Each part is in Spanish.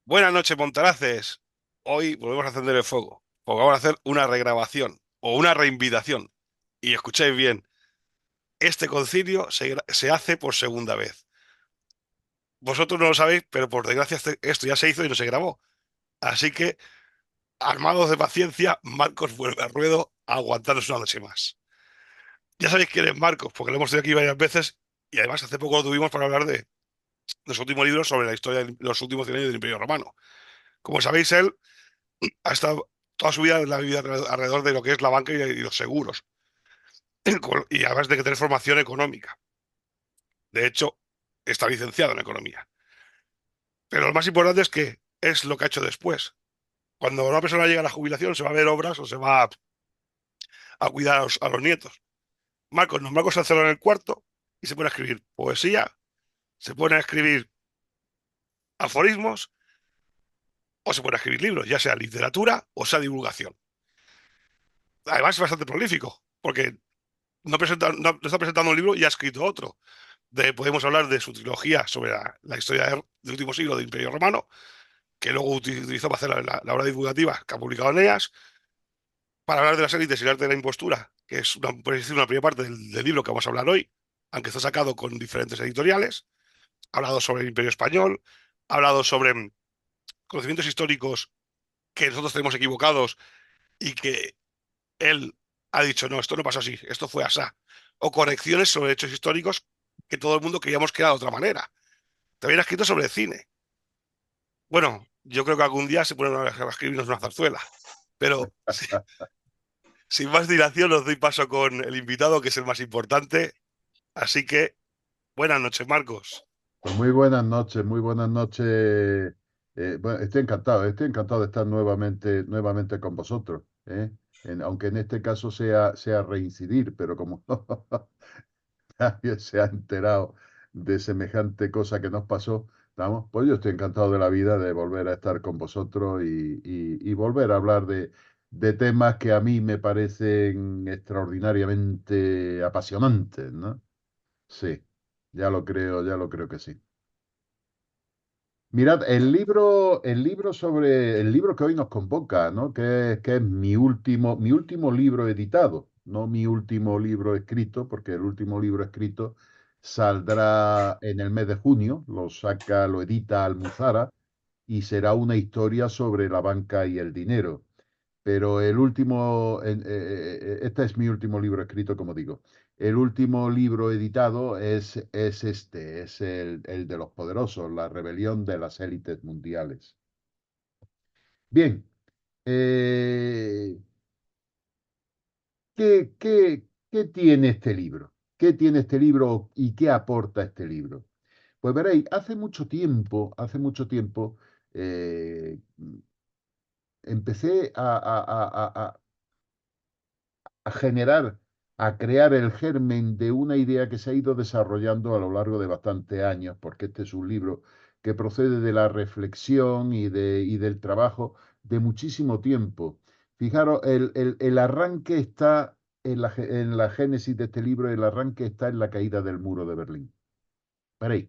Buenas noches, Montaraces. Hoy volvemos a encender el fuego, porque vamos a hacer una regrabación o una reinvitación. Y escucháis bien, este concilio se hace por segunda vez. Vosotros no lo sabéis, pero por desgracia esto ya se hizo y no se grabó. Así que, armados de paciencia, Marcos vuelve al ruedo a aguantarnos una noche más. Ya sabéis quién es Marcos, porque lo hemos tenido aquí varias veces y además hace poco lo tuvimos para hablar de los últimos libros sobre la historia de los últimos 100 años del Imperio Romano. Como sabéis, él ha estado toda su vida la vida alrededor de lo que es la banca y los seguros. Y además de que tener formación económica. De hecho, está licenciado en economía. Pero lo más importante es que es lo que ha hecho después. Cuando una persona llega a la jubilación, se va a ver obras o se va a cuidar a los nietos. Marcos se encerra en el cuarto y se pone a escribir poesía, se pone a escribir aforismos o se pone a escribir libros, ya sea literatura o sea divulgación. Además, es bastante prolífico, porque no está presentando un libro y ha escrito otro. Podemos hablar de su trilogía sobre la historia del último siglo del Imperio Romano, que luego utilizó para hacer la obra divulgativa que ha publicado Eneas, para hablar de las élites y el arte de la impostura, que es por decir, una primera parte del libro que vamos a hablar hoy, aunque está sacado con diferentes editoriales. Ha hablado sobre el Imperio Español, ha hablado sobre conocimientos históricos que nosotros tenemos equivocados y que él ha dicho, no, esto no pasó así, esto fue asá. O correcciones sobre hechos históricos que todo el mundo creíamos que era de otra manera. También ha escrito sobre cine. Bueno, yo creo que algún día se ponen a escribirnos una zarzuela. Pero sin más dilación, os doy paso con el invitado, que es el más importante. Así que, buenas noches, Marcos. Pues muy buenas noches, muy buenas noches. Bueno, estoy encantado de estar nuevamente con vosotros, ¿eh? Aunque en este caso sea reincidir, pero como nadie se ha enterado de semejante cosa que nos pasó, vamos, pues yo estoy encantado de la vida de volver a estar con vosotros y volver a hablar de temas que a mí me parecen extraordinariamente apasionantes, ¿no? Sí, ya lo creo que sí. Mirad, el libro que hoy nos convoca, ¿no? Que es mi último libro editado, no mi último libro escrito, porque el último libro escrito saldrá en el mes de junio, lo edita Almuzara, y será una historia sobre la banca y el dinero. Pero este es mi último libro escrito, como digo. El último libro editado es el de los poderosos, la rebelión de las élites mundiales. Bien, eh, ¿qué tiene este libro? ¿Qué tiene este libro y qué aporta este libro? Pues veréis, hace mucho tiempo, eh, empecé a generar, a crear el germen de una idea que se ha ido desarrollando a lo largo de bastantes años, porque este es un libro que procede de la reflexión y del trabajo de muchísimo tiempo. Fijaros, el arranque está en la génesis de este libro, el arranque está en la caída del muro de Berlín. Veréis,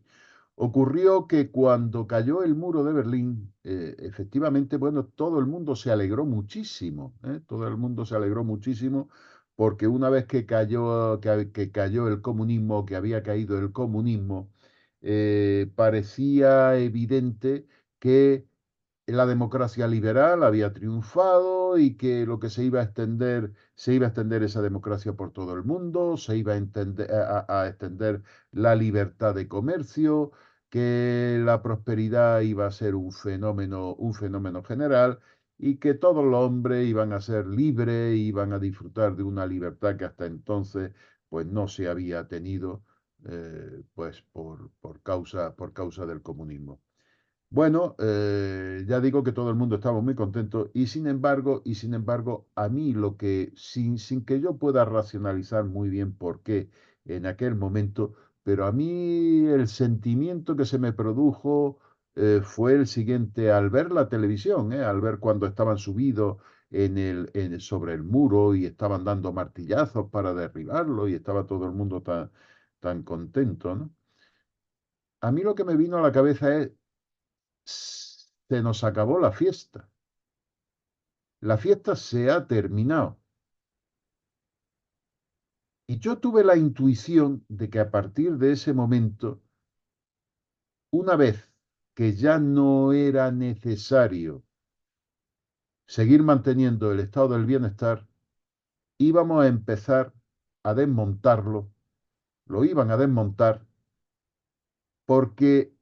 ocurrió que cuando cayó el muro de Berlín, efectivamente, bueno, todo el mundo se alegró muchísimo, ¿eh? Todo el mundo se alegró muchísimo porque una vez que cayó el comunismo, que había caído el comunismo, parecía evidente que la democracia liberal había triunfado y que lo que se iba a extender esa democracia por todo el mundo, se iba a extender la libertad de comercio, que la prosperidad iba a ser un fenómeno general y que todos los hombres iban a ser libres, iban a disfrutar de una libertad que hasta entonces pues no se había tenido pues por causa del comunismo. Bueno, ya digo que todo el mundo estaba muy contento y sin embargo, a mí sin que yo pueda racionalizar muy bien por qué en aquel momento, pero a mí el sentimiento que se me produjo fue el siguiente, al ver la televisión, al ver cuando estaban subidos sobre el muro y estaban dando martillazos para derribarlo y estaba todo el mundo tan contento, ¿no? A mí lo que me vino a la cabeza es se nos acabó la fiesta. La fiesta se ha terminado. Y yo tuve la intuición de que a partir de ese momento, una vez que ya no era necesario seguir manteniendo el estado del bienestar, íbamos a empezar a desmontarlo, lo iban a desmontar, porque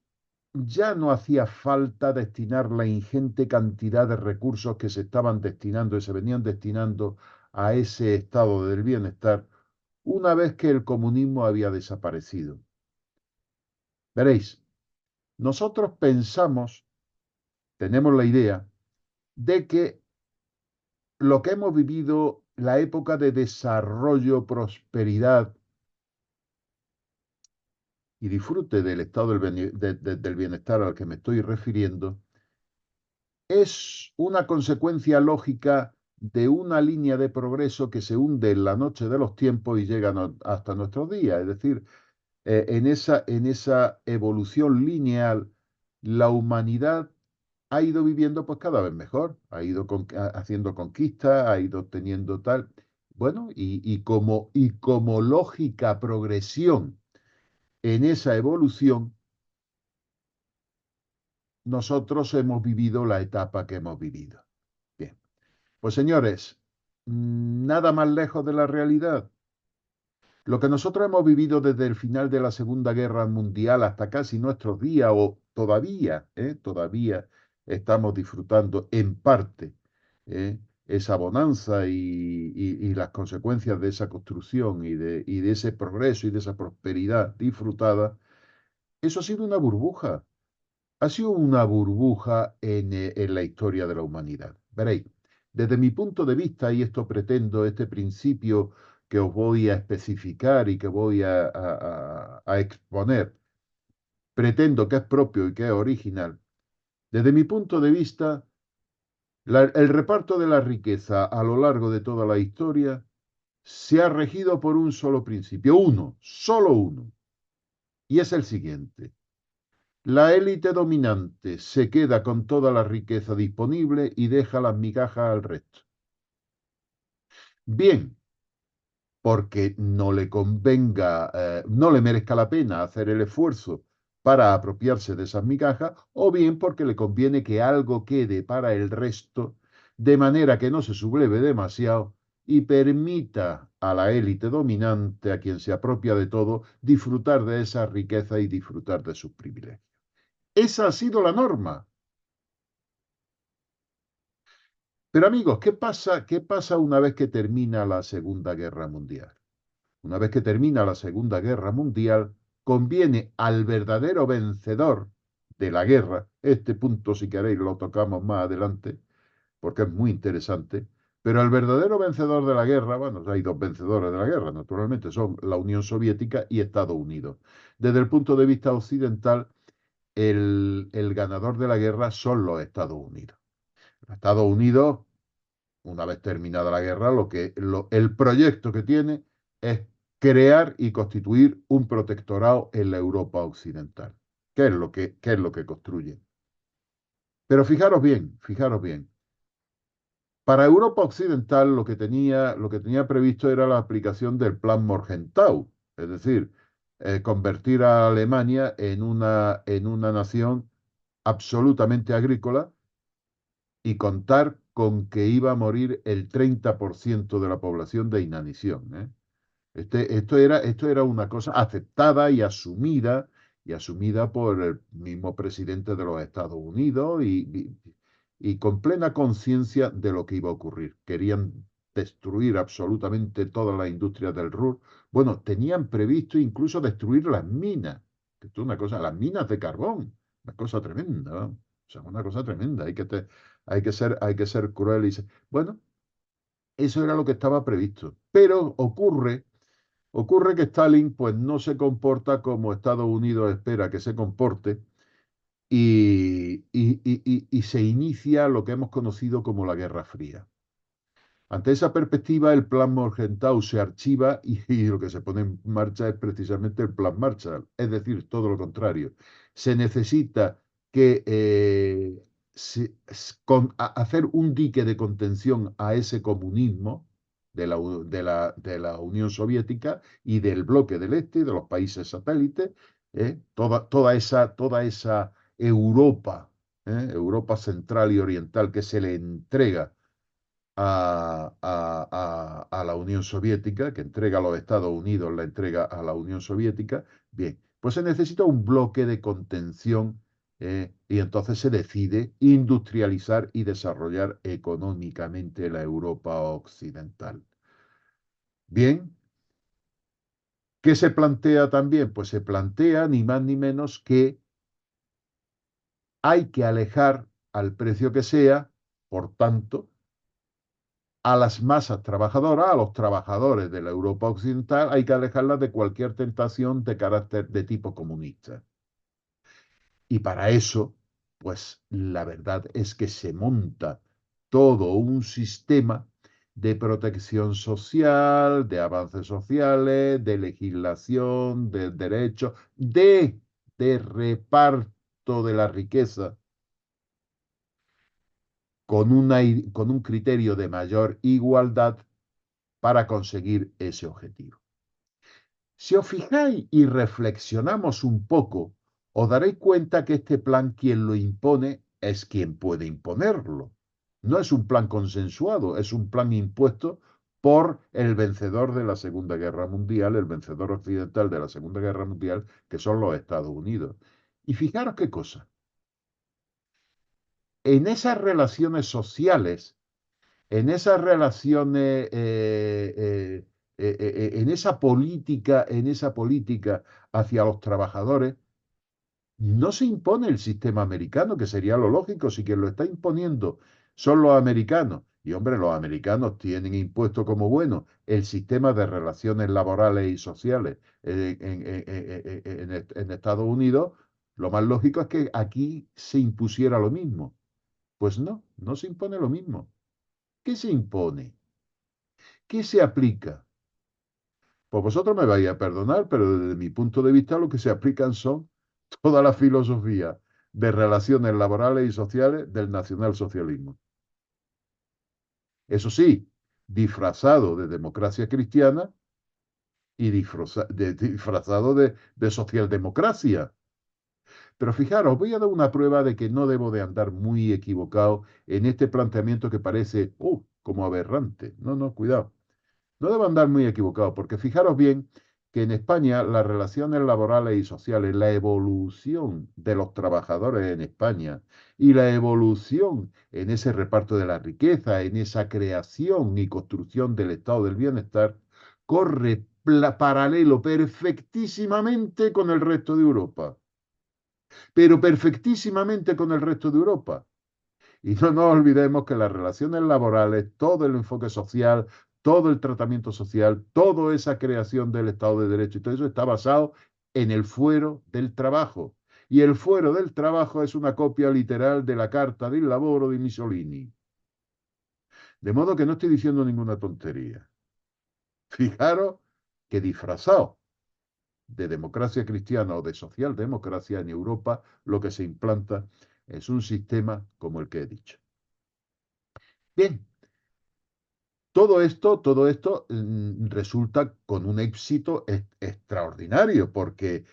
ya no hacía falta destinar la ingente cantidad de recursos que se estaban destinando y se venían destinando a ese estado del bienestar una vez que el comunismo había desaparecido. Veréis, nosotros pensamos, tenemos la idea, de que lo que hemos vivido, la época de desarrollo, prosperidad y disfrute del estado del bienestar al que me estoy refiriendo, es una consecuencia lógica de una línea de progreso que se hunde en la noche de los tiempos y llega hasta nuestros días. Es decir, en esa evolución lineal, la humanidad ha ido viviendo pues cada vez mejor, ha ido haciendo conquistas, ha ido teniendo tal. Bueno, y como lógica progresión en esa evolución, nosotros hemos vivido la etapa que hemos vivido. Bien, pues señores, nada más lejos de la realidad. Lo que nosotros hemos vivido desde el final de la Segunda Guerra Mundial hasta casi nuestros días, o todavía estamos disfrutando en parte ¿eh? esa bonanza y las consecuencias de esa construcción y de ese progreso y de esa prosperidad disfrutada, eso ha sido una burbuja. Ha sido una burbuja en la historia de la humanidad. Veréis, desde mi punto de vista, y esto pretendo, este principio que os voy a especificar y que voy a exponer, pretendo que es propio y que es original. Desde mi punto de vista, el reparto de la riqueza a lo largo de toda la historia se ha regido por un solo principio, uno, solo uno, y es el siguiente. La élite dominante se queda con toda la riqueza disponible y deja las migajas al resto. Bien, porque no le convenga, no le merezca la pena hacer el esfuerzo para apropiarse de esas migajas, o bien porque le conviene que algo quede para el resto, de manera que no se subleve demasiado y permita a la élite dominante, a quien se apropia de todo, disfrutar de esa riqueza y disfrutar de sus privilegios. Esa ha sido la norma. Pero amigos, ¿qué pasa una vez que termina la Segunda Guerra Mundial? Una vez que termina la Segunda Guerra Mundial, conviene al verdadero vencedor de la guerra, este punto si queréis lo tocamos más adelante, porque es muy interesante, pero al verdadero vencedor de la guerra, bueno, hay dos vencedores de la guerra, naturalmente, son la Unión Soviética y Estados Unidos. Desde el punto de vista occidental, el ganador de la guerra son los Estados Unidos. Estados Unidos, una vez terminada la guerra, el proyecto que tiene es crear y constituir un protectorado en la Europa occidental. ¿Qué es lo que construye? Pero fijaros bien. Para Europa occidental lo que tenía previsto era la aplicación del Plan Morgenthau, es decir, convertir a Alemania en una nación absolutamente agrícola y contar con que iba a morir el 30% de la población de inanición, ¿eh? Esto era una cosa aceptada y asumida por el mismo presidente de los Estados Unidos y con plena conciencia de lo que iba a ocurrir. Querían destruir absolutamente todas las industrias del Ruhr. Bueno, tenían previsto incluso destruir las minas, que esto es una cosa, las minas de carbón, una cosa tremenda, ¿no? O sea, una cosa tremenda. Hay que ser cruel bueno, eso era lo que estaba previsto. Pero ocurre que Stalin pues no se comporta como Estados Unidos espera que se comporte y se inicia lo que hemos conocido como la Guerra Fría. Ante esa perspectiva, el Plan Morgenthau se archiva y lo que se pone en marcha es precisamente el Plan Marshall, es decir, todo lo contrario. Se necesita que hacer un dique de contención a ese comunismo de la Unión Soviética y del bloque del Este y de los países satélites, toda esa Europa, Europa central y oriental que se le entrega a la Unión Soviética, que entrega a los Estados Unidos, la entrega a la Unión Soviética. Bien, pues se necesita un bloque de contención, y entonces se decide industrializar y desarrollar económicamente la Europa occidental. Bien, ¿qué se plantea también? Pues se plantea ni más ni menos que hay que alejar al precio que sea, por tanto, a las masas trabajadoras, a los trabajadores de la Europa occidental, hay que alejarlas de cualquier tentación de carácter de tipo comunista. Y para eso, pues la verdad es que se monta todo un sistema de protección social, de avances sociales, de legislación, de derechos, de reparto de la riqueza con un criterio de mayor igualdad para conseguir ese objetivo. Si os fijáis y reflexionamos un poco, os daréis cuenta que este plan quien lo impone es quien puede imponerlo. No es un plan consensuado, es un plan impuesto por el vencedor de la Segunda Guerra Mundial, el vencedor occidental de la Segunda Guerra Mundial, que son los Estados Unidos. Y fijaros qué cosa, en esas relaciones sociales, en esas relaciones, en esa política hacia los trabajadores, no se impone el sistema americano, que sería lo lógico, si quien lo está imponiendo son los americanos. Y hombre, los americanos tienen impuesto como bueno el sistema de relaciones laborales y sociales en Estados Unidos. Lo más lógico es que aquí se impusiera lo mismo. Pues no, no se impone lo mismo. ¿Qué se impone? ¿Qué se aplica? Pues vosotros me vais a perdonar, pero desde mi punto de vista lo que se aplican son toda la filosofía de relaciones laborales y sociales del nacionalsocialismo. Eso sí, disfrazado de democracia cristiana y disfrazado de socialdemocracia. Pero fijaros, voy a dar una prueba de que no debo de andar muy equivocado en este planteamiento que parece, como aberrante. No, no, cuidado. No debo andar muy equivocado, porque fijaros bien que en España las relaciones laborales y sociales, la evolución de los trabajadores en España y la evolución en ese reparto de la riqueza, en esa creación y construcción del estado del bienestar, corre paralelo perfectísimamente con el resto de Europa, pero perfectísimamente con el resto de Europa. Y no nos olvidemos que las relaciones laborales, todo el enfoque social, todo el tratamiento social, toda esa creación del Estado de Derecho y todo eso está basado en el fuero del trabajo. Y el fuero del trabajo es una copia literal de la Carta del Lavoro de Mussolini. De modo que no estoy diciendo ninguna tontería. Fijaros que disfrazado de democracia cristiana o de socialdemocracia en Europa, lo que se implanta es un sistema como el que he dicho. Bien, todo esto resulta con un éxito extraordinario porque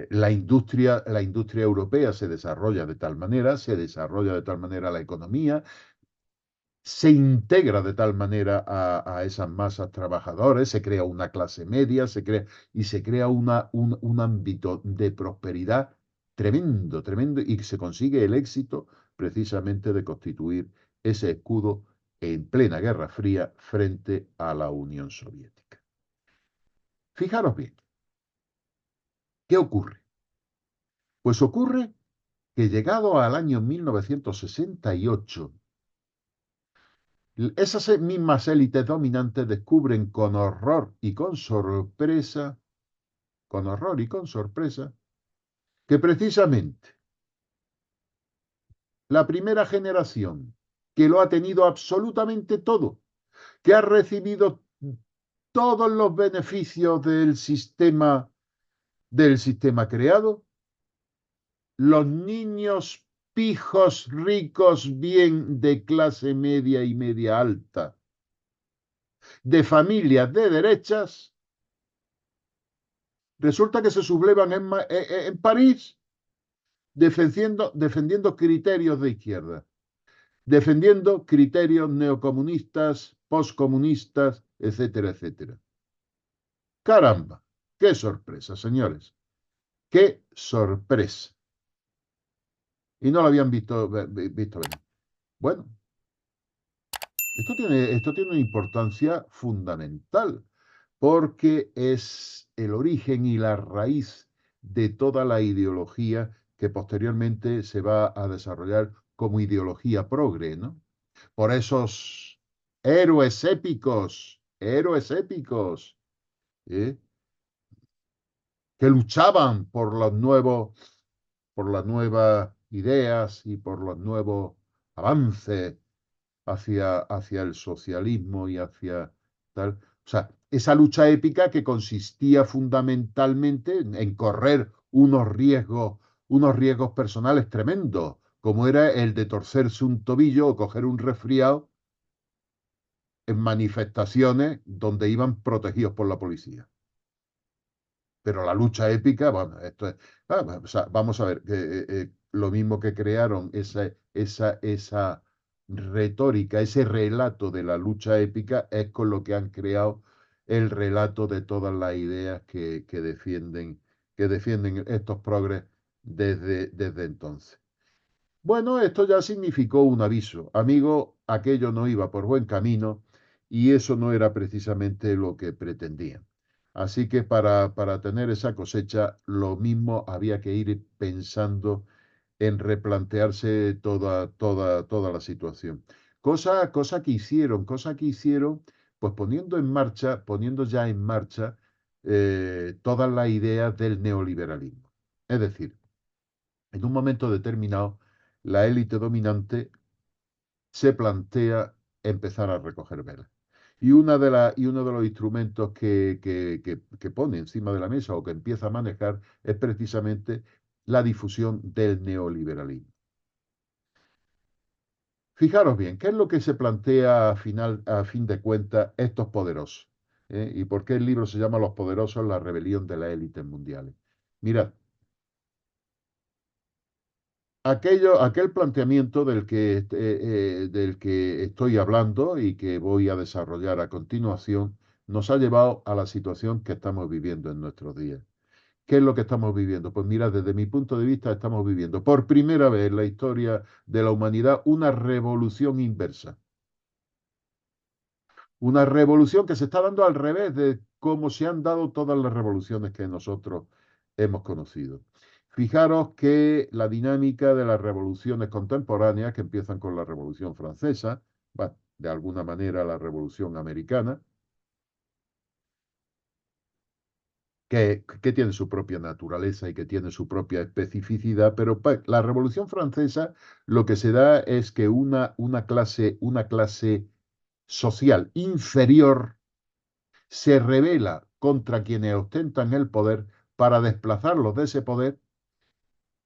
la industria europea se desarrolla de tal manera, se desarrolla de tal manera la economía, se integra de tal manera a esas masas trabajadores, se crea una clase media, se crea un ámbito de prosperidad tremendo, tremendo, y se consigue el éxito precisamente de constituir ese escudo en plena Guerra Fría frente a la Unión Soviética. Fijaros bien, ¿qué ocurre? Pues ocurre que llegado al año 1968, esas mismas élites dominantes descubren con horror y con sorpresa, que precisamente la primera generación que lo ha tenido absolutamente todo, que ha recibido todos los beneficios del sistema creado, los niños pijos ricos bien de clase media y media alta, de familias de derechas, resulta que se sublevan en París defendiendo criterios de izquierda, defendiendo criterios neocomunistas, postcomunistas, etcétera, etcétera. Caramba, qué sorpresa, señores, qué sorpresa. Y no lo habían visto venir. Bueno, esto tiene una importancia fundamental porque es el origen y la raíz de toda la ideología que posteriormente se va a desarrollar como ideología progre, ¿no? Por esos héroes épicos, ¿eh? Que luchaban por las nuevas ideas y por los nuevos avances hacia el socialismo y hacia tal. O sea, esa lucha épica que consistía fundamentalmente en correr unos riesgos personales tremendos, como era el de torcerse un tobillo o coger un resfriado en manifestaciones donde iban protegidos por la policía. Pero la lucha épica, bueno, esto es, o sea, vamos a ver, lo mismo que crearon esa retórica, ese relato de la lucha épica, es con lo que han creado el relato de todas las ideas que defienden estos progres desde entonces. Bueno, esto ya significó un aviso. Amigo, aquello no iba por buen camino y eso no era precisamente lo que pretendían. Así que para tener esa cosecha, lo mismo había que ir pensando en replantearse toda la situación. Cosa que hicieron, pues poniendo ya en marcha todas las ideas del neoliberalismo. Es decir, en un momento determinado, la élite dominante se plantea empezar a recoger velas. Y uno de los instrumentos que pone encima de la mesa o que empieza a manejar es precisamente la difusión del neoliberalismo. Fijaros bien, ¿qué es lo que se plantea a fin de cuentas estos poderosos? ¿Y por qué el libro se llama Los poderosos, la rebelión de las élites mundiales? Mirad, aquel planteamiento del que estoy hablando y que voy a desarrollar a continuación nos ha llevado a la situación que estamos viviendo en nuestros días. ¿Qué es lo que estamos viviendo? Pues mira, desde mi punto de vista estamos viviendo por primera vez en la historia de la humanidad una revolución inversa. Una revolución que se está dando al revés de cómo se han dado todas las revoluciones que nosotros hemos conocido. Fijaros que la dinámica de las revoluciones contemporáneas, que empiezan con la Revolución Francesa, bueno, de alguna manera la Revolución Americana, que tiene su propia naturaleza y que tiene su propia especificidad, pero la Revolución Francesa lo que se da es que una clase social inferior se rebela contra quienes ostentan el poder para desplazarlos de ese poder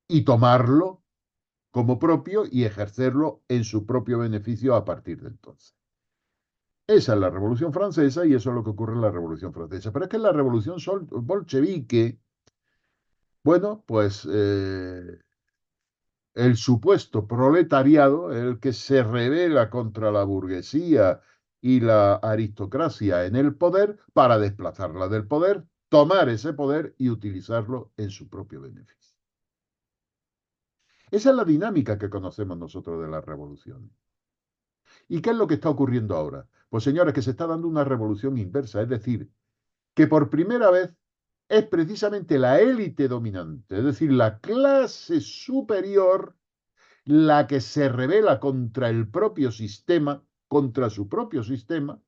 y tomarlo como propio y ejercerlo en su propio beneficio a partir de entonces. Esa es la Revolución Francesa y eso es lo que ocurre en la Revolución Francesa. Pero es que en la Revolución bolchevique, bueno, pues el supuesto proletariado, el que se rebela contra la burguesía y la aristocracia en el poder para desplazarla del poder, tomar ese poder y utilizarlo en su propio beneficio. Esa es la dinámica que conocemos nosotros de las revoluciones. ¿Y qué es lo que está ocurriendo ahora? Pues señores, que se está dando una revolución inversa, es decir, que por primera vez es precisamente la élite dominante, es decir, la clase superior, la que se rebela contra su propio sistema,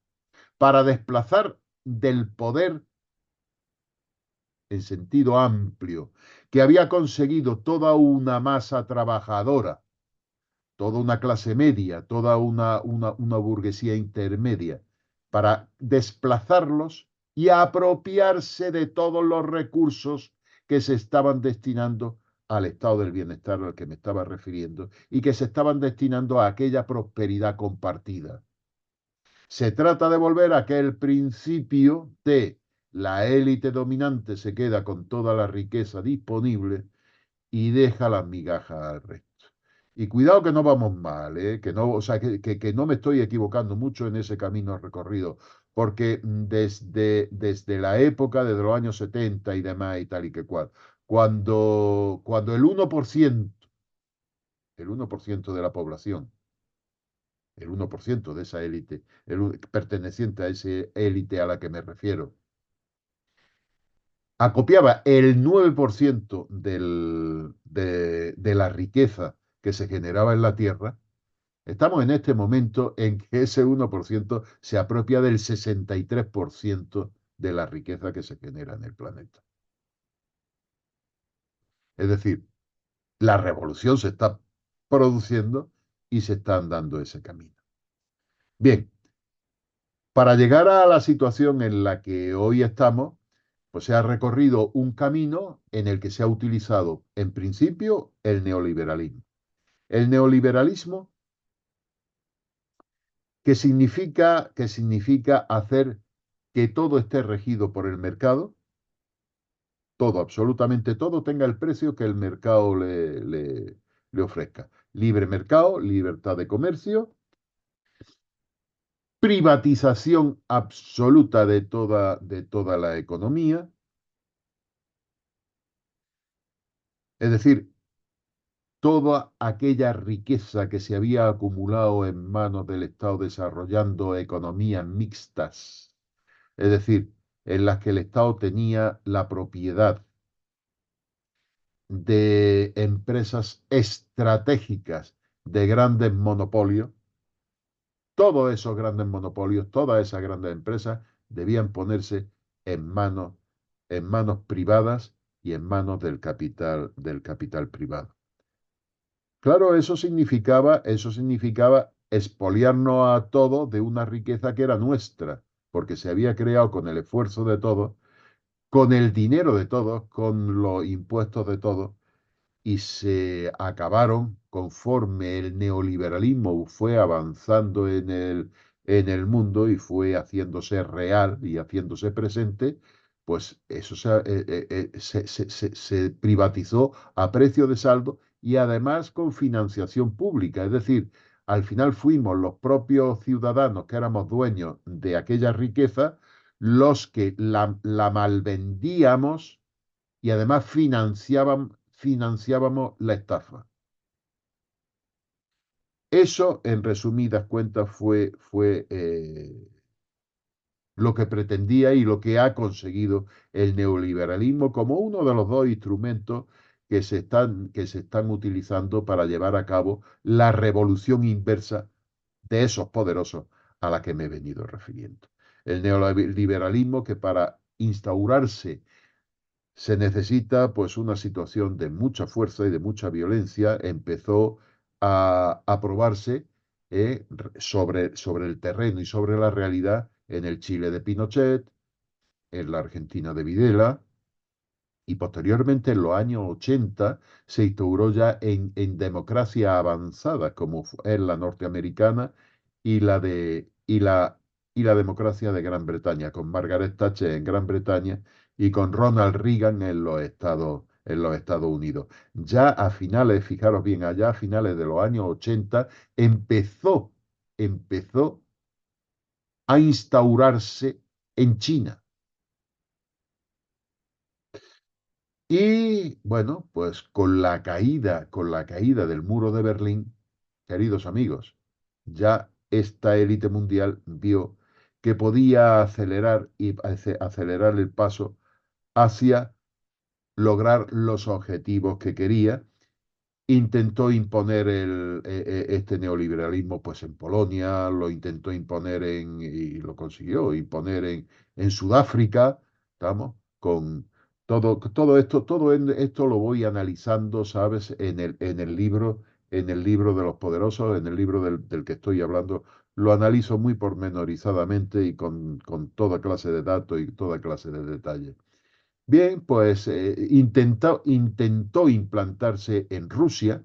para desplazar del poder en sentido amplio, que había conseguido toda una masa trabajadora, toda una clase media, toda una burguesía intermedia, para desplazarlos y apropiarse de todos los recursos que se estaban destinando al estado del bienestar al que me estaba refiriendo y que se estaban destinando a aquella prosperidad compartida. Se trata de volver a aquel principio de la élite dominante se queda con toda la riqueza disponible y deja las migajas al resto. Y cuidado que no vamos mal, ¿eh? Que no, o sea, que no me estoy equivocando mucho en ese camino recorrido, porque desde la época, desde los años 70 y demás y tal y que cual, cuando el 1% de la población, el 1% de esa élite, perteneciente a esa élite a la que me refiero, acopiaba el 9% de la riqueza que se generaba en la Tierra. Estamos en este momento en que ese 1% se apropia del 63% de la riqueza que se genera en el planeta. Es decir, la revolución se está produciendo y se está andando ese camino. Bien, para llegar a la situación en la que hoy estamos, pues se ha recorrido un camino en el que se ha utilizado, en principio, el neoliberalismo. El neoliberalismo, que significa hacer que todo esté regido por el mercado, todo, absolutamente todo, tenga el precio que el mercado le ofrezca. Libre mercado, libertad de comercio, privatización absoluta de toda la economía, es decir, toda aquella riqueza que se había acumulado en manos del Estado desarrollando economías mixtas, es decir, en las que el Estado tenía la propiedad de empresas estratégicas de grandes monopolios, todos esos grandes monopolios, todas esas grandes empresas debían ponerse en manos, en manos privadas y en manos del capital privado. Claro, eso significaba expoliarnos a todos de una riqueza que era nuestra, porque se había creado con el esfuerzo de todos, con el dinero de todos, con los impuestos de todos, y se acabaron conforme el neoliberalismo fue avanzando en el mundo y fue haciéndose real y haciéndose presente, pues eso se privatizó a precio de saldo y además con financiación pública. Es decir, al final fuimos los propios ciudadanos que éramos dueños de aquella riqueza los que la malvendíamos y además financiábamos la estafa. Eso, en resumidas cuentas, fue lo que pretendía y lo que ha conseguido el neoliberalismo como uno de los dos instrumentos que se están utilizando para llevar a cabo la revolución inversa de esos poderosos a la que me he venido refiriendo. El neoliberalismo que para instaurarse se necesita pues una situación de mucha fuerza y de mucha violencia. Empezó a probarse sobre el terreno y sobre la realidad en el Chile de Pinochet, en la Argentina de Videla, y posteriormente en los años 80 se instauró ya en democracia avanzada, como es la norteamericana y la democracia de Gran Bretaña, con Margaret Thatcher en Gran Bretaña y con Ronald Reagan en los Estados Unidos. Ya a finales, fijaros bien, allá a finales de los años 80 empezó a instaurarse en China. Y bueno, pues con la caída del muro de Berlín, queridos amigos, ya esta élite mundial vio que podía acelerar el paso hacia lograr los objetivos que quería. Intentó imponer este neoliberalismo pues en Polonia, lo intentó imponer y lo consiguió imponer en Sudáfrica, ¿estamos? Con todo esto lo voy analizando, ¿sabes? En el libro de los poderosos, en el libro del que estoy hablando, lo analizo muy pormenorizadamente y con toda clase de datos y toda clase de detalles. Bien, pues intentó implantarse en Rusia.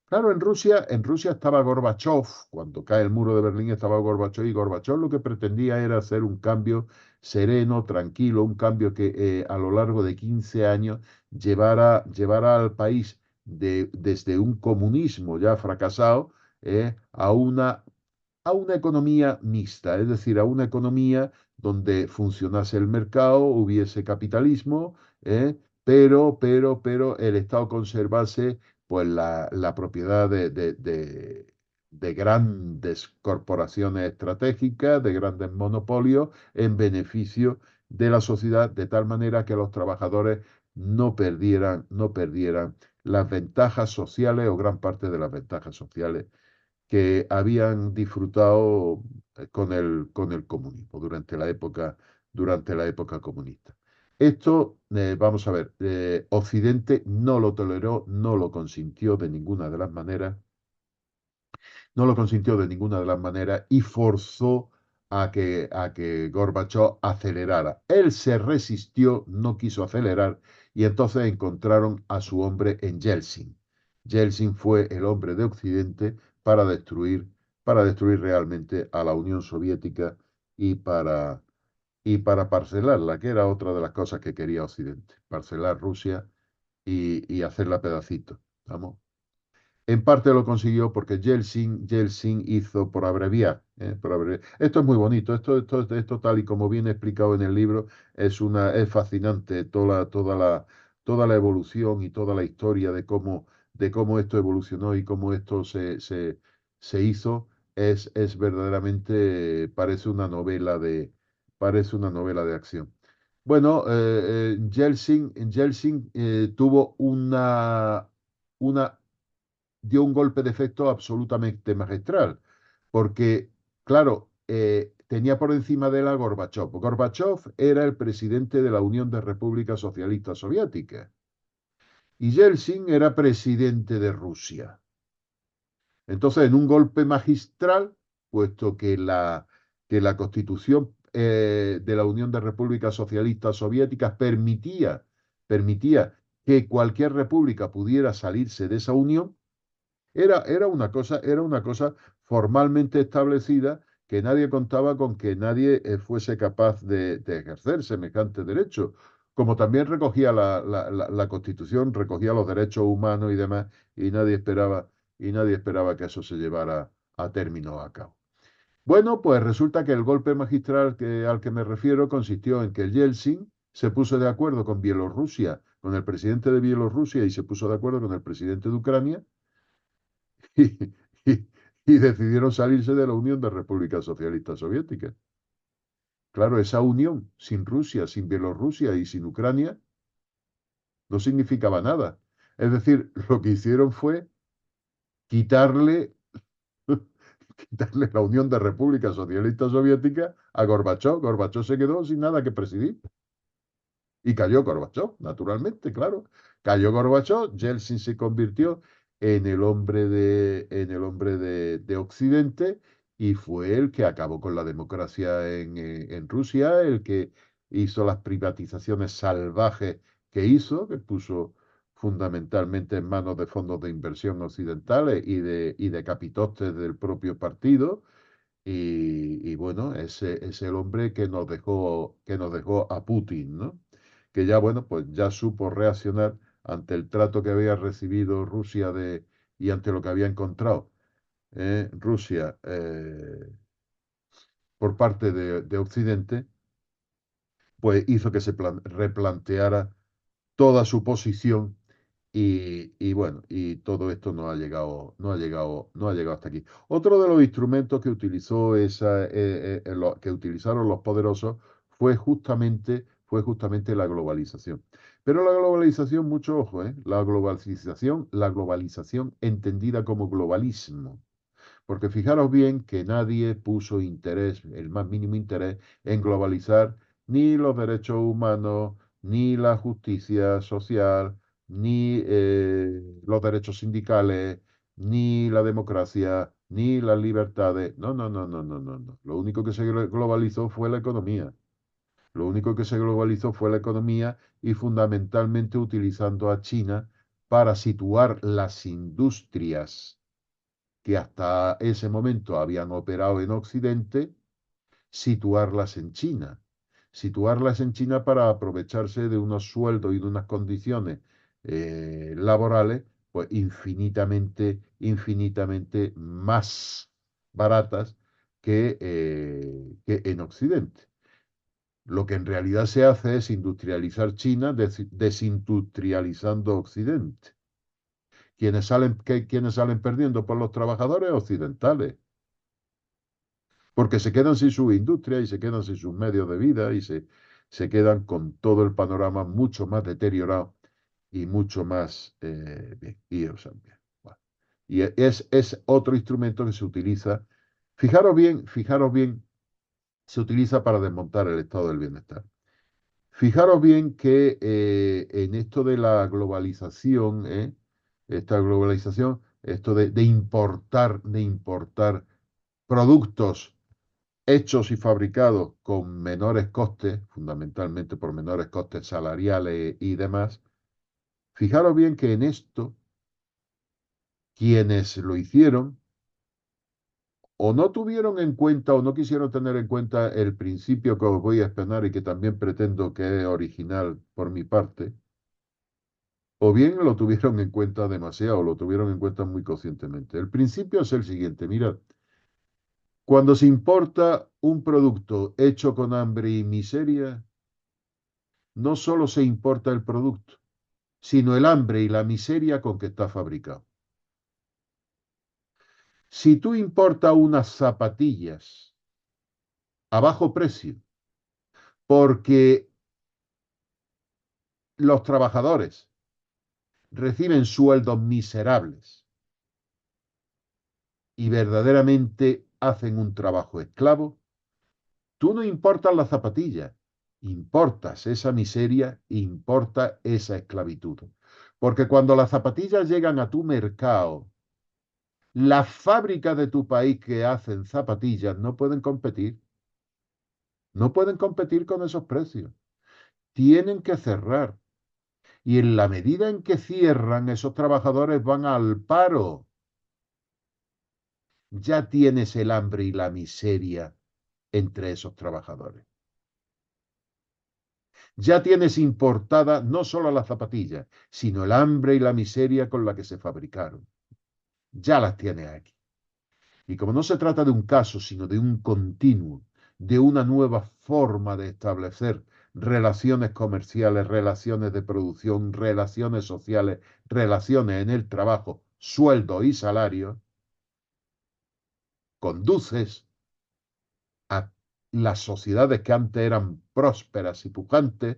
Claro, en Rusia estaba Gorbachov, cuando cae el muro de Berlín estaba Gorbachov, y Gorbachov lo que pretendía era hacer un cambio sereno, tranquilo, un cambio que a lo largo de 15 años llevara al país desde un comunismo ya fracasado a una economía mixta, es decir, a una economía donde funcionase el mercado, hubiese capitalismo, pero el Estado conservase pues la propiedad de grandes corporaciones estratégicas, de grandes monopolios, en beneficio de la sociedad, de tal manera que los trabajadores no perdieran las ventajas sociales o gran parte de las ventajas sociales que habían disfrutado con el comunismo durante la época comunista. Esto, vamos a ver, Occidente no lo toleró, no lo consintió de ninguna de las maneras, no lo consintió de ninguna de las maneras y forzó a que Gorbachev acelerara. Él se resistió, no quiso acelerar y entonces encontraron a su hombre en Yeltsin. Yeltsin fue el hombre de Occidente para destruir, para destruir realmente a la Unión Soviética y para parcelarla, que era otra de las cosas que quería Occidente, parcelar Rusia y hacerla pedacitos. ¿Vamos? En parte lo consiguió porque Yeltsin hizo por abreviar, Esto es muy bonito, esto tal y como viene explicado en el libro, es fascinante toda la evolución y toda la historia de cómo esto evolucionó y cómo esto se hizo, es verdaderamente, parece una novela de acción. Bueno, Yeltsin tuvo una dio un golpe de efecto absolutamente magistral, porque, claro, tenía por encima de él a Gorbachev. Gorbachev era el presidente de la Unión de Repúblicas Socialistas Soviéticas y Yeltsin era presidente de Rusia. Entonces, en un golpe magistral, puesto que la Constitución de la Unión de Repúblicas Socialistas Soviéticas permitía que cualquier república pudiera salirse de esa unión, era una cosa formalmente establecida que nadie contaba con que nadie fuese capaz de ejercer semejante derecho. Como también recogía la Constitución, recogía los derechos humanos y demás, y nadie esperaba que eso se llevara a término a cabo. Bueno, pues resulta que el golpe magistral al que me refiero consistió en que Yeltsin se puso de acuerdo con Bielorrusia, con el presidente de Bielorrusia y se puso de acuerdo con el presidente de Ucrania y, y- y decidieron salirse de la Unión de Repúblicas Socialistas Soviéticas. Claro, esa unión sin Rusia, sin Bielorrusia y sin Ucrania no significaba nada. Es decir, lo que hicieron fue quitarle, quitarle la Unión de Repúblicas Socialistas Soviéticas a Gorbachov. Gorbachov se quedó sin nada que presidir. Y cayó Gorbachov, naturalmente, claro. Cayó Gorbachov, Yeltsin se convirtió en el hombre de Occidente y fue el que acabó con la democracia en Rusia, el que hizo las privatizaciones salvajes que puso fundamentalmente en manos de fondos de inversión occidentales y de capitostes del propio partido. Y bueno, ese es el hombre que nos dejó a Putin, ¿no? Que ya, bueno, pues ya supo reaccionar ante el trato que había recibido Rusia y ante lo que había encontrado Rusia por parte de Occidente, pues hizo que se replanteara toda su posición y bueno, y todo esto no ha llegado hasta aquí. Otro de los instrumentos que utilizaron los poderosos fue justamente la globalización. Pero la globalización, mucho ojo, la globalización entendida como globalismo. Porque fijaros bien que nadie puso interés, el más mínimo interés, en globalizar ni los derechos humanos, ni la justicia social, ni los derechos sindicales, ni la democracia, ni las libertades. No, no, no, no, no, no, no. Lo único que se globalizó fue la economía. Lo único que se globalizó fue la economía y fundamentalmente utilizando a China para situar las industrias que hasta ese momento habían operado en Occidente, situarlas en China. Situarlas en China para aprovecharse de unos sueldos y de unas condiciones laborales, pues infinitamente más baratas que en Occidente. Lo que en realidad se hace es industrializar China desindustrializando Occidente. ¿Quiénes salen perdiendo? Por los trabajadores occidentales, porque se quedan sin su industria y se quedan sin sus medios de vida y se quedan con todo el panorama mucho más deteriorado y mucho más bien. Y, o sea, bien, bueno. Y es otro instrumento que se utiliza, fijaros bien, se utiliza para desmontar el estado del bienestar. Fijaros bien que en esto de la globalización, esta globalización, esto de importar productos hechos y fabricados con menores costes, fundamentalmente por menores costes salariales y demás, fijaros bien que en esto quienes lo hicieron o no tuvieron en cuenta o no quisieron tener en cuenta el principio que os voy a exponer y que también pretendo que es original por mi parte, o bien lo tuvieron en cuenta demasiado, o lo tuvieron en cuenta muy conscientemente. El principio es el siguiente, mirad, cuando se importa un producto hecho con hambre y miseria, no solo se importa el producto, sino el hambre y la miseria con que está fabricado. Si tú importas unas zapatillas a bajo precio, porque los trabajadores reciben sueldos miserables y verdaderamente hacen un trabajo esclavo, tú no importas la zapatilla, importas esa miseria, importa esa esclavitud. Porque cuando las zapatillas llegan a tu mercado, las fábricas de tu país que hacen zapatillas no pueden competir con esos precios. Tienen que cerrar. Y en la medida en que cierran, esos trabajadores van al paro. Ya tienes el hambre y la miseria entre esos trabajadores. Ya tienes importada no solo las zapatillas, sino el hambre y la miseria con la que se fabricaron. Ya las tienes aquí. Y como no se trata de un caso, sino de un continuo, de una nueva forma de establecer relaciones comerciales, relaciones de producción, relaciones sociales, relaciones en el trabajo, sueldo y salario, conduces a las sociedades que antes eran prósperas y pujantes,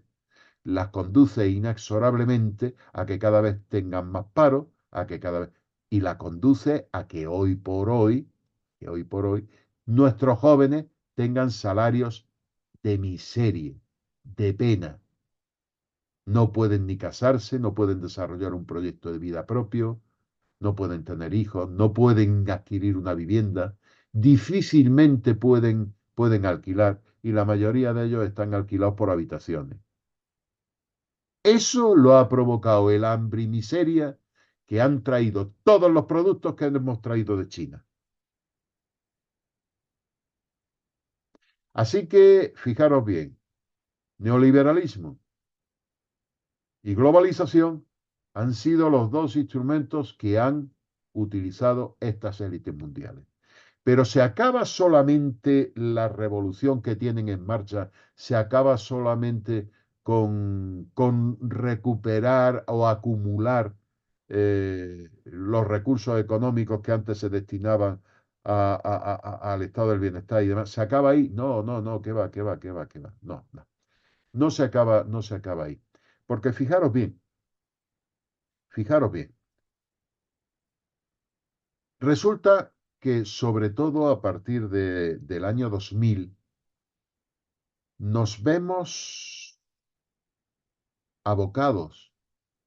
las conduce inexorablemente a que cada vez tengan más paro, a que cada vez y la conduce a que hoy por hoy nuestros jóvenes tengan salarios de miseria, de pena. No pueden ni casarse, no pueden desarrollar un proyecto de vida propio, no pueden tener hijos, no pueden adquirir una vivienda, difícilmente pueden alquilar y la mayoría de ellos están alquilados por habitaciones. Eso lo ha provocado el hambre y miseria que han traído todos los productos que hemos traído de China. Así que, fijaros bien, neoliberalismo y globalización han sido los dos instrumentos que han utilizado estas élites mundiales. Pero se acaba solamente la revolución que tienen en marcha, se acaba solamente con recuperar o acumular los recursos económicos que antes se destinaban al estado del bienestar y demás. ¿Se acaba ahí? No, no, no, qué va, qué va, qué va, qué va. No, no. No se acaba ahí. Porque fijaros bien. Resulta que sobre todo a partir del año 2000 nos vemos abocados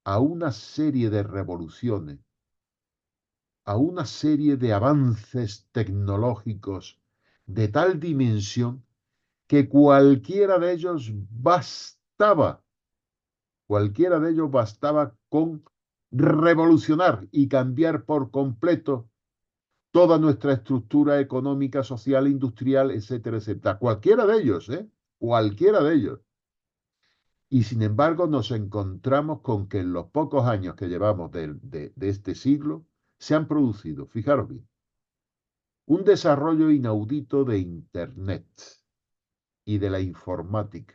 a una serie de revoluciones, a una serie de avances tecnológicos de tal dimensión que cualquiera de ellos bastaba con revolucionar y cambiar por completo toda nuestra estructura económica, social, industrial, etcétera, etcétera. Cualquiera de ellos, ¿eh? Cualquiera de ellos. Y sin embargo nos encontramos con que en los pocos años que llevamos de este siglo se han producido, fijaros bien, un desarrollo inaudito de Internet y de la informática,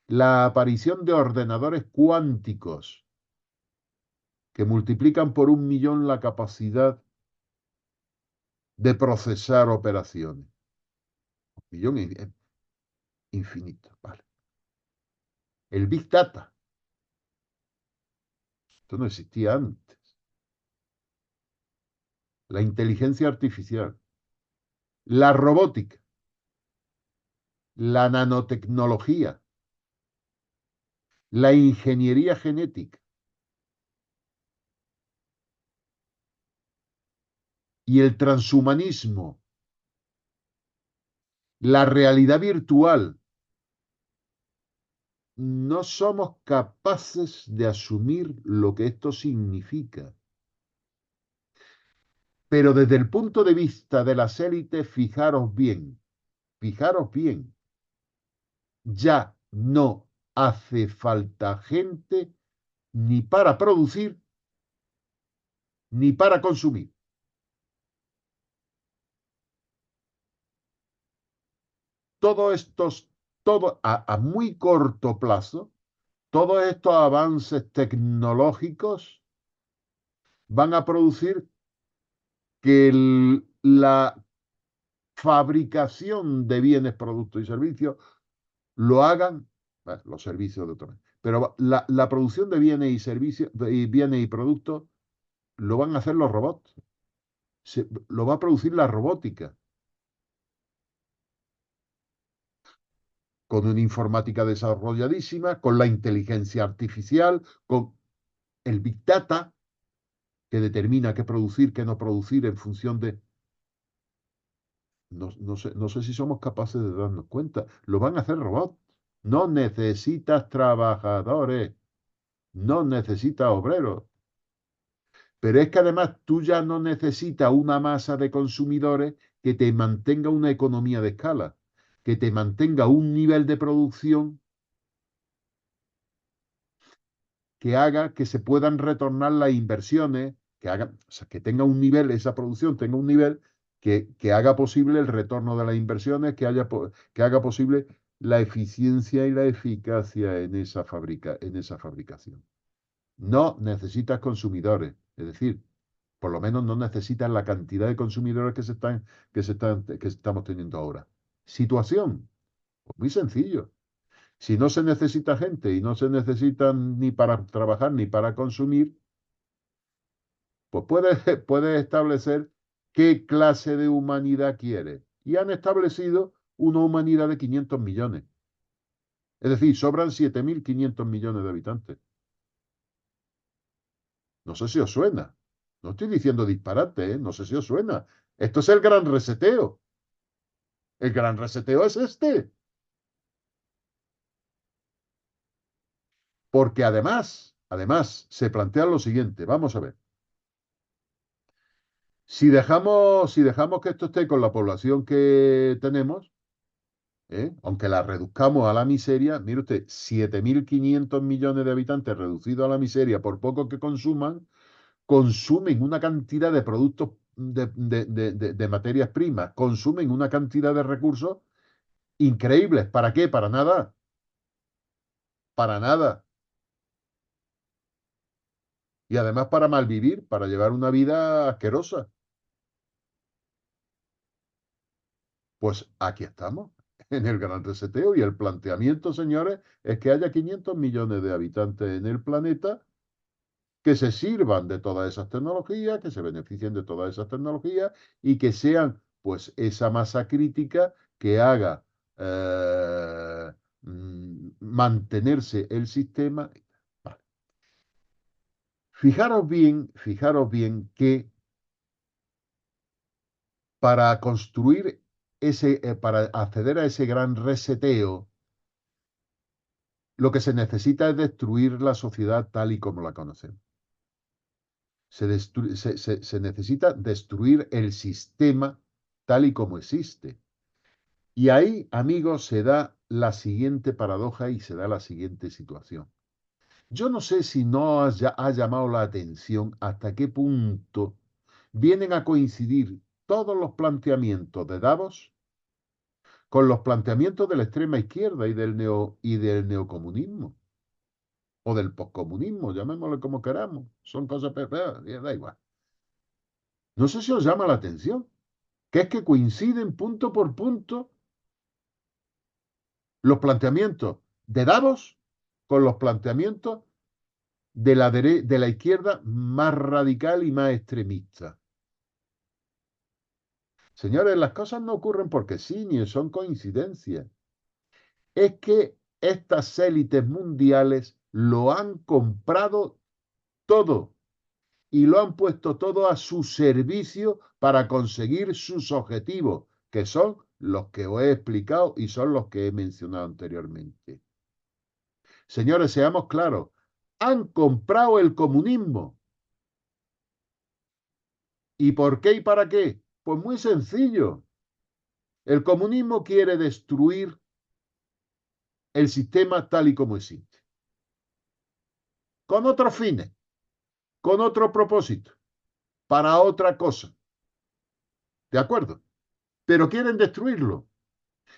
la aparición de ordenadores cuánticos que multiplican por 1 millón la capacidad de procesar operaciones. 1 millón infinito, ¿vale? El Big Data, esto no existía antes. La inteligencia artificial, la robótica, la nanotecnología, la ingeniería genética y el transhumanismo, la realidad virtual. No somos capaces de asumir lo que esto significa. Pero desde el punto de vista de las élites, fijaros bien, ya no hace falta gente ni para producir ni para consumir. Todos estos, a muy corto plazo, todos estos avances tecnológicos van a producir que la fabricación de bienes, productos y servicios lo hagan, bueno, los servicios de otra manera, pero la producción de bienes y servicios, y bienes y productos, lo van a hacer los robots, lo va a producir la robótica, con una informática desarrolladísima, con la inteligencia artificial, con el Big Data, que determina qué producir, qué no producir en función de... No sé si somos capaces de darnos cuenta. Lo van a hacer robots. No necesitas trabajadores, no necesitas obreros. Pero es que además tú ya no necesitas una masa de consumidores que te mantenga una economía de escala, que te mantenga un nivel de producción que haga que se puedan retornar las inversiones, que haga, o sea, que tenga un nivel, esa producción tenga un nivel que haga posible el retorno de las inversiones, que haga posible la eficiencia y la eficacia en esa fabricación. No necesitas consumidores, es decir, por lo menos no necesitas la cantidad de consumidores que estamos teniendo ahora. Situación, pues muy sencillo. Si no se necesita gente y no se necesitan ni para trabajar ni para consumir, pues puedes establecer qué clase de humanidad quieres. Y han establecido una humanidad de 500 millones. Es decir, sobran 7.500 millones de habitantes. No sé si os suena. No estoy diciendo disparate, ¿eh? No sé si os suena. Esto es el gran reseteo. El gran reseteo es este. Porque además, se plantea lo siguiente. Vamos a ver. Si dejamos que esto esté con la población que tenemos, aunque la reduzcamos a la miseria, mire usted, 7.500 millones de habitantes reducidos a la miseria por poco que consumen una cantidad de productos, de materias primas, consumen una cantidad de recursos increíbles. ¿Para qué? Para nada. Para nada. Y además para malvivir, para llevar una vida asquerosa. Pues aquí estamos, en el gran reseteo. Y el planteamiento, señores, es que haya 500 millones de habitantes en el planeta que se sirvan de todas esas tecnologías, que se beneficien de todas esas tecnologías y que sean, pues, esa masa crítica que haga mantenerse el sistema. Vale. Fijaros bien que para construir para acceder a ese gran reseteo, lo que se necesita es destruir la sociedad tal y como la conocemos. Se necesita destruir el sistema tal y como existe. Y ahí, amigos, se da la siguiente paradoja y se da la siguiente situación. Yo no sé si no ha llamado la atención hasta qué punto vienen a coincidir todos los planteamientos de Davos con los planteamientos de la extrema izquierda y del neocomunismo o del poscomunismo, llamémoslo como queramos. Son cosas, da igual. No sé si os llama la atención, que es que coinciden punto por punto los planteamientos de Davos con los planteamientos de la izquierda más radical y más extremista. Señores, las cosas no ocurren porque sí, ni son coincidencias. Es que estas élites mundiales lo han comprado todo y lo han puesto todo a su servicio para conseguir sus objetivos, que son los que os he explicado y son los que he mencionado anteriormente. Señores, seamos claros, han comprado el comunismo. ¿Y por qué y para qué? Pues muy sencillo. El comunismo quiere destruir el sistema tal y como existe, con otros fines, con otro propósito, para otra cosa. ¿De acuerdo? Pero quieren destruirlo.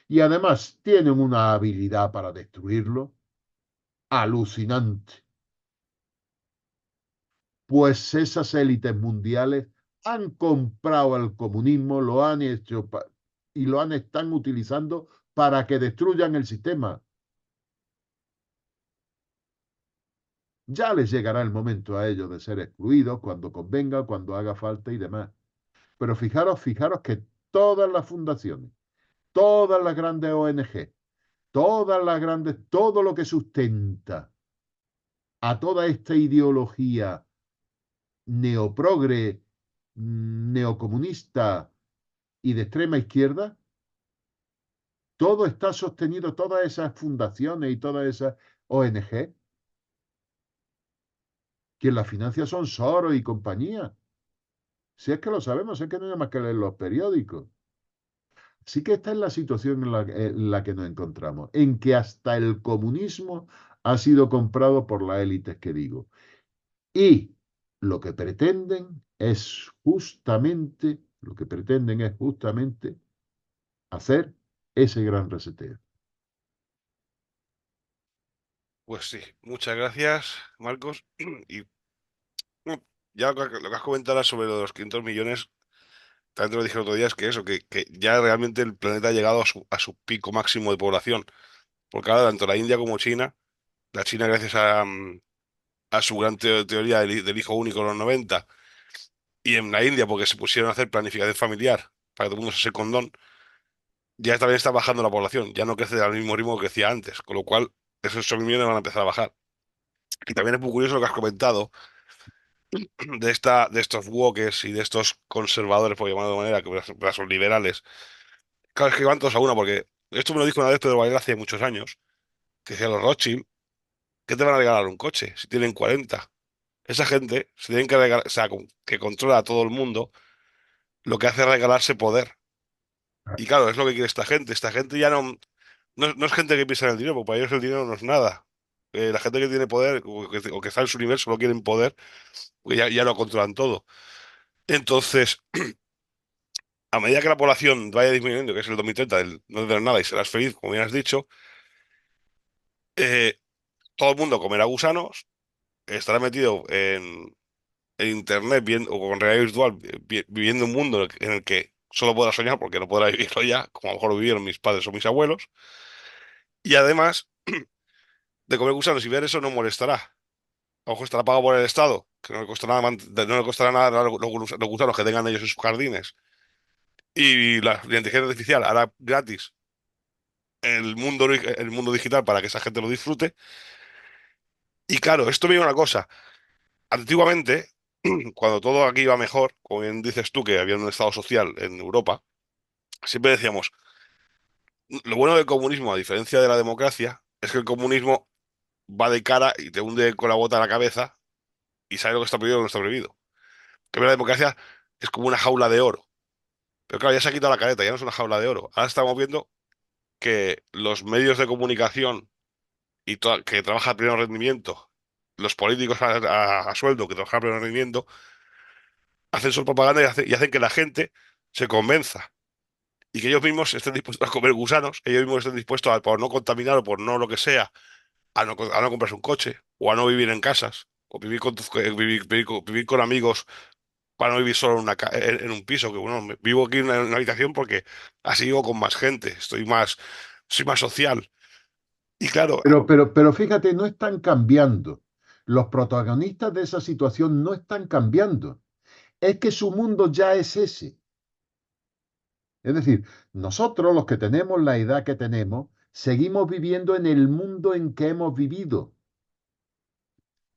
Y además tienen una habilidad para destruirlo alucinante. Pues esas élites mundiales han comprado el comunismo, lo han hecho y están utilizando para que destruyan el sistema. Ya les llegará el momento a ellos de ser excluidos cuando convenga, cuando haga falta y demás. Pero fijaros que todas las fundaciones, todas las grandes ONG, todo lo que sustenta a toda esta ideología neoprogre, neocomunista y de extrema izquierda, todo está sostenido, todas esas fundaciones y todas esas ONG, quien la financia son Soros y compañía. Si es que lo sabemos, es que no hay más que leer los periódicos. Sí que esta es la situación en la que nos encontramos, en que hasta el comunismo ha sido comprado por las élites que digo. Y lo que pretenden es justamente hacer ese gran reseteo. Pues sí, muchas gracias, Marcos. Y ya lo que has comentado sobre los 500 millones, también te lo dije el otro día, es que eso, que ya realmente el planeta ha llegado a su pico máximo de población. Porque ahora tanto la India como China, la China gracias a su gran teoría del hijo único en los 90, y en la India porque se pusieron a hacer planificación familiar para que todo el mundo se condón, ya también está bajando la población, ya no crece al mismo ritmo que crecía antes, con lo cual esos 8 millones van a empezar a bajar. Y también es muy curioso lo que has comentado de estos wokes y de estos conservadores, por llamarlo de manera, que son liberales. Claro, es que van todos a una, porque esto me lo dijo una vez Pedro Varela hace muchos años, que decía los Rothschild, ¿qué te van a regalar un coche si tienen 40? Esa gente se tienen que regalar, o sea, que controla a todo el mundo, lo que hace es regalarse poder. Y claro, es lo que quiere esta gente. Esta gente ya no es gente que piensa en el dinero, porque para ellos el dinero no es nada. La gente que tiene poder o que está en su nivel solo quieren poder, porque ya lo controlan todo. Entonces, a medida que la población vaya disminuyendo, que es el 2030, no tendrás nada y serás feliz, como bien has dicho, eh, todo el mundo comerá gusanos, estará metido en internet o con realidad virtual, viviendo un mundo en el que solo podrá soñar porque no podrá vivirlo ya, como a lo mejor lo vivieron mis padres o mis abuelos. Y además de comer gusanos y ver eso no molestará. A lo mejor estará pagado por el Estado, que no le costará nada, no le costará nada los gusanos que tengan ellos en sus jardines. Y la inteligencia artificial hará gratis el mundo digital para que esa gente lo disfrute. Y claro, esto me dice una cosa. Antiguamente, cuando todo aquí iba mejor, como bien dices tú, que había un estado social en Europa, siempre decíamos, lo bueno del comunismo, a diferencia de la democracia, es que el comunismo va de cara y te hunde con la bota en la cabeza y sabe lo que está prohibido y lo que no está prohibido. Que la democracia es como una jaula de oro. Pero claro, ya se ha quitado la careta, ya no es una jaula de oro. Ahora estamos viendo que los medios de comunicación que trabajan a pleno rendimiento, los políticos a sueldo que trabajan a pleno rendimiento, hacen su propaganda y hacen que la gente se convenza y que ellos mismos estén dispuestos a comer gusanos, ellos mismos estén dispuestos a, por no contaminar o por no lo que sea, a no comprarse un coche o a no vivir en casas o vivir vivir con amigos para no vivir solo en un piso, que bueno, vivo aquí en una habitación porque así vivo con más gente, soy más social. Y claro, Pero fíjate, no están cambiando. Los protagonistas de esa situación no están cambiando. Es que su mundo ya es ese. Es decir, nosotros, los que tenemos la edad que tenemos, seguimos viviendo en el mundo en que hemos vivido.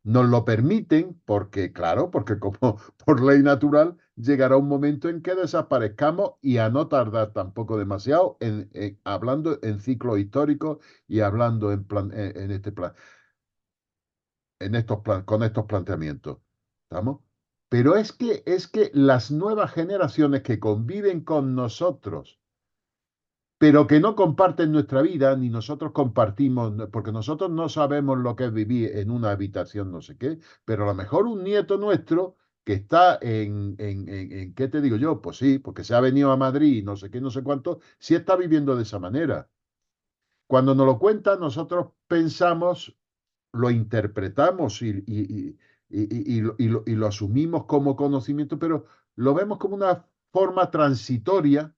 Nos lo permiten porque, claro, porque como por ley natural llegará un momento en que desaparezcamos y a no tardar tampoco demasiado hablando en ciclos históricos y hablando en este plan, con estos planteamientos. ¿Estamos? Pero es que las nuevas generaciones que conviven con nosotros, pero que no comparten nuestra vida, ni nosotros compartimos, porque nosotros no sabemos lo que es vivir en una habitación, no sé qué, pero a lo mejor un nieto nuestro que está ¿qué te digo yo? Pues sí, porque se ha venido a Madrid y no sé qué, no sé cuánto, sí está viviendo de esa manera. Cuando nos lo cuenta, nosotros pensamos, lo interpretamos y lo asumimos como conocimiento, pero lo vemos como una forma transitoria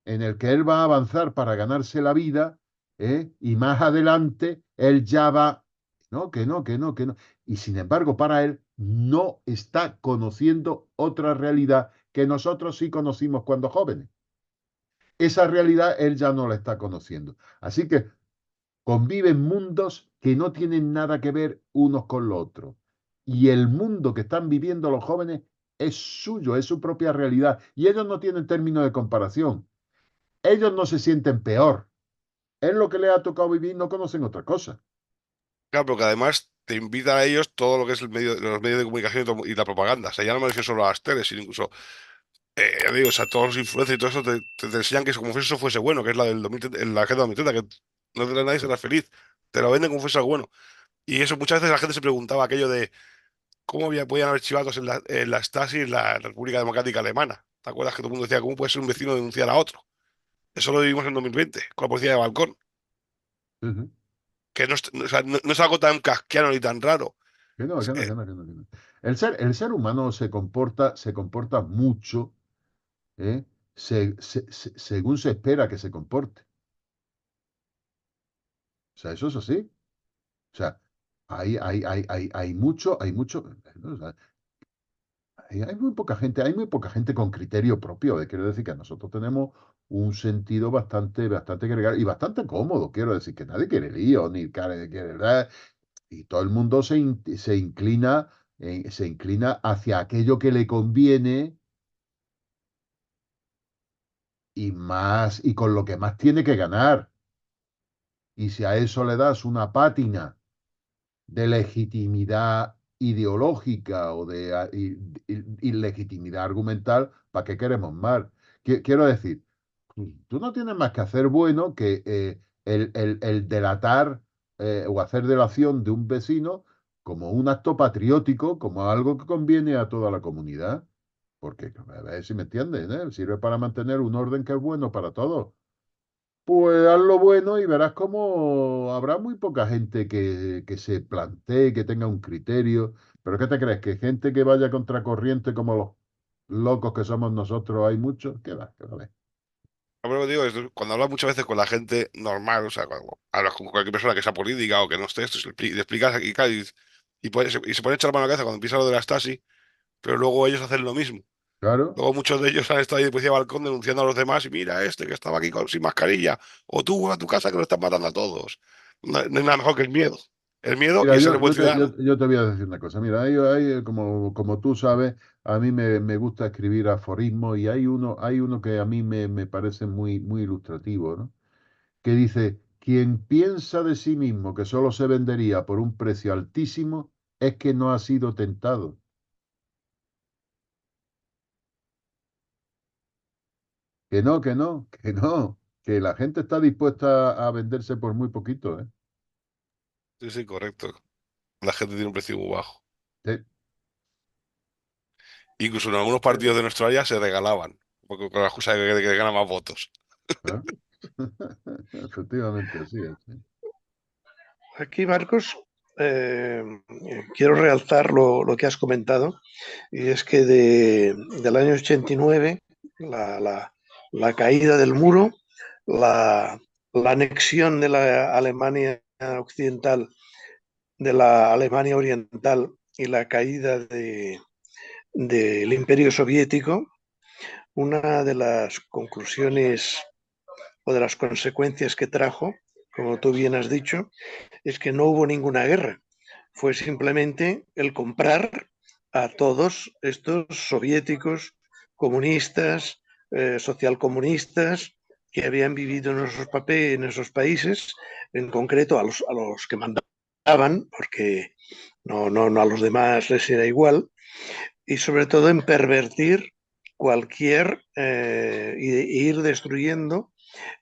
en el que él va a avanzar para ganarse la vida, y más adelante él ya va, no, que no, que no, que no. Y sin embargo, para él no está conociendo otra realidad que nosotros sí conocimos cuando jóvenes. Esa realidad él ya no la está conociendo. Así que conviven mundos que no tienen nada que ver unos con los otros. Y el mundo que están viviendo los jóvenes es suyo, es su propia realidad. Y ellos no tienen término de comparación. Ellos no se sienten peor. Es lo que les ha tocado vivir, no conocen otra cosa. claro, porque además te invitan a ellos todo lo que es los medios de comunicación y la propaganda. O sea, ya no me refiero solo a las teles, sino incluso, ya digo, o sea, todos los influencers y todo eso te enseñan que es como si eso fuese bueno, que es la del 2030, la Agenda 2030, que no te nadie será feliz. Te lo venden como si fuese algo bueno. Y eso muchas veces la gente se preguntaba aquello de cómo podían haber chivatos en la Stasi en la República Democrática Alemana. ¿Te acuerdas que todo el mundo decía cómo puede ser un vecino denunciar a otro? Eso lo vivimos en 2020 con la policía de balcón. Uh -huh. Que no, o sea, no es algo tan casquiano ni tan raro. Que no, que no, que no, que no, que no. El ser humano se comporta mucho, ¿eh? Según se espera que se comporte. O sea, eso es así. O sea, hay mucho, ¿no? O sea, hay muy poca gente con criterio propio. Quiero decir que nosotros tenemos un sentido bastante gregario y bastante cómodo. Quiero decir que nadie quiere lío, ni quiere, ¿verdad? Y todo el mundo se inclina hacia aquello que le conviene y con lo que más tiene que ganar. Y si a eso le das una pátina de legitimidad ideológica o de ilegitimidad argumental, ¿para qué queremos más? Quiero decir, tú no tienes más que hacer bueno que el delatar, o hacer delación de un vecino como un acto patriótico, como algo que conviene a toda la comunidad. Porque, a ver si me entiendes, ¿eh? Sirve para mantener un orden que es bueno para todos. Pues haz lo bueno y verás cómo habrá muy poca gente que se plantee, que tenga un criterio. ¿Pero qué te crees? ¿Que gente que vaya contracorriente como los locos que somos nosotros hay muchos? ¿Qué va? ¿Qué va a ver? Lo que digo es, cuando hablas muchas veces con la gente normal, o sea, cuando hablas con cualquier persona que sea política o que no esté esto, le explicas aquí, claro, y se pone a echar la mano a la cabeza cuando empieza lo de la Stasi, pero luego ellos hacen lo mismo. Claro. Luego muchos de ellos han estado ahí de policía de balcón denunciando a los demás y mira este que estaba aquí sin mascarilla, o tú a tu casa que lo están matando a todos. No, no hay nada mejor que el miedo. el miedo y Mira, ser buen ciudadano. yo te voy a decir una cosa. Mira, como tú sabes, a mí me gusta escribir aforismos y hay uno que a mí me parece muy ilustrativo, ¿no? Que dice, quien piensa de sí mismo que solo se vendería por un precio altísimo es que no ha sido tentado. Que la gente está dispuesta a venderse por muy poquito, ¿eh? Sí, sí, correcto. La gente tiene un precio muy bajo. Sí, Incluso en algunos partidos de nuestro área se regalaban, porque con la excusa de que ganan más votos. ¿eh? Efectivamente, así es. Sí. Aquí, Marcos, eh, quiero realzar lo que has comentado, y es que del año 89, la, la, la caída del muro, la anexión de la Alemania occidental, de la Alemania oriental y la caída del Imperio Soviético, una de las conclusiones o de las consecuencias que trajo, como tú bien has dicho, es que no hubo ninguna guerra. Fue simplemente el comprar a todos estos soviéticos, comunistas, socialcomunistas, que habían vivido en esos países, en concreto a los que mandaban, porque no a los demás les era igual, y sobre todo en pervertir cualquier, ir destruyendo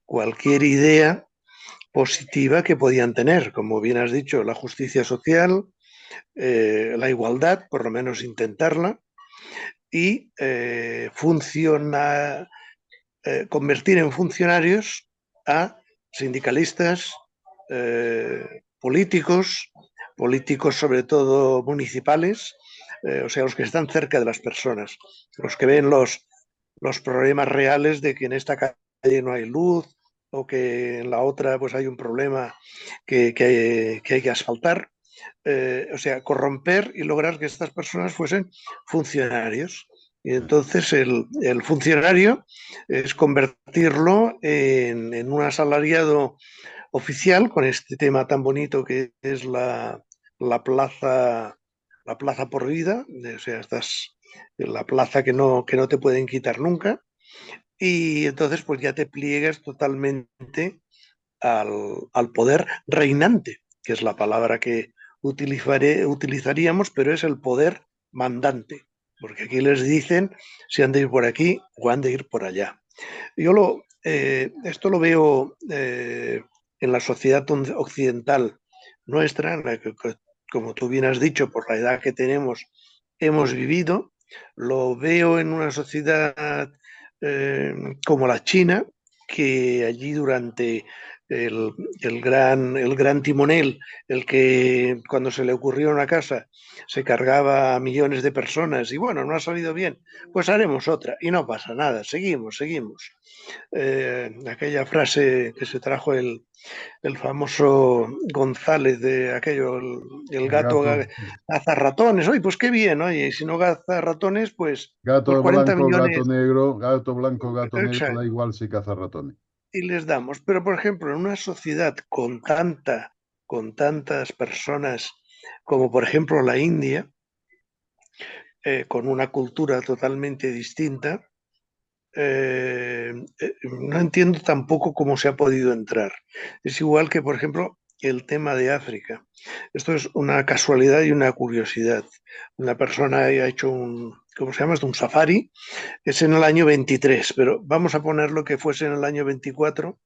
cualquier idea positiva que podían tener, como bien has dicho, la justicia social, la igualdad, por lo menos intentarla, y convertir en funcionarios a sindicalistas, políticos, políticos sobre todo municipales, o sea, los que están cerca de las personas, los que ven los problemas reales de que en esta calle no hay luz o que en la otra pues hay un problema que hay que asfaltar. O sea, corromper y lograr que estas personas fuesen funcionarios. Y entonces el funcionario es convertirlo en un asalariado oficial con este tema tan bonito que es la plaza, la plaza por vida, o sea, estás en la plaza que no te pueden quitar nunca, y entonces pues ya te pliegas totalmente al poder reinante, que es la palabra que utilizaríamos, pero es el poder mandante, porque aquí les dicen si han de ir por aquí o han de ir por allá. Esto lo veo en la sociedad occidental nuestra, en la que, como tú bien has dicho, por la edad que tenemos, hemos vivido. Lo veo en una sociedad eh, como la China, que allí durante el, el gran timonel, el que cuando se le ocurrió una casa se cargaba a millones de personas y bueno, no ha salido bien, pues haremos otra y no pasa nada, seguimos. Aquella frase que se trajo el famoso González de aquello, el El gato gato, caza ratones, oye, pues qué bien, oye, y si no caza ratones, pues gato 40 blanco, millones, gato negro, da exacto, igual si caza ratones. y les damos. Pero, por ejemplo, en una sociedad con tantas personas como, por ejemplo, la India, con una cultura totalmente distinta, no entiendo tampoco cómo se ha podido entrar. Es igual que, por ejemplo, el tema de África. Esto es una casualidad y una curiosidad. Una persona ha hecho ¿cómo se llama esto? Un safari. Es en el año 23, pero vamos a ponerlo que fuese en el año 24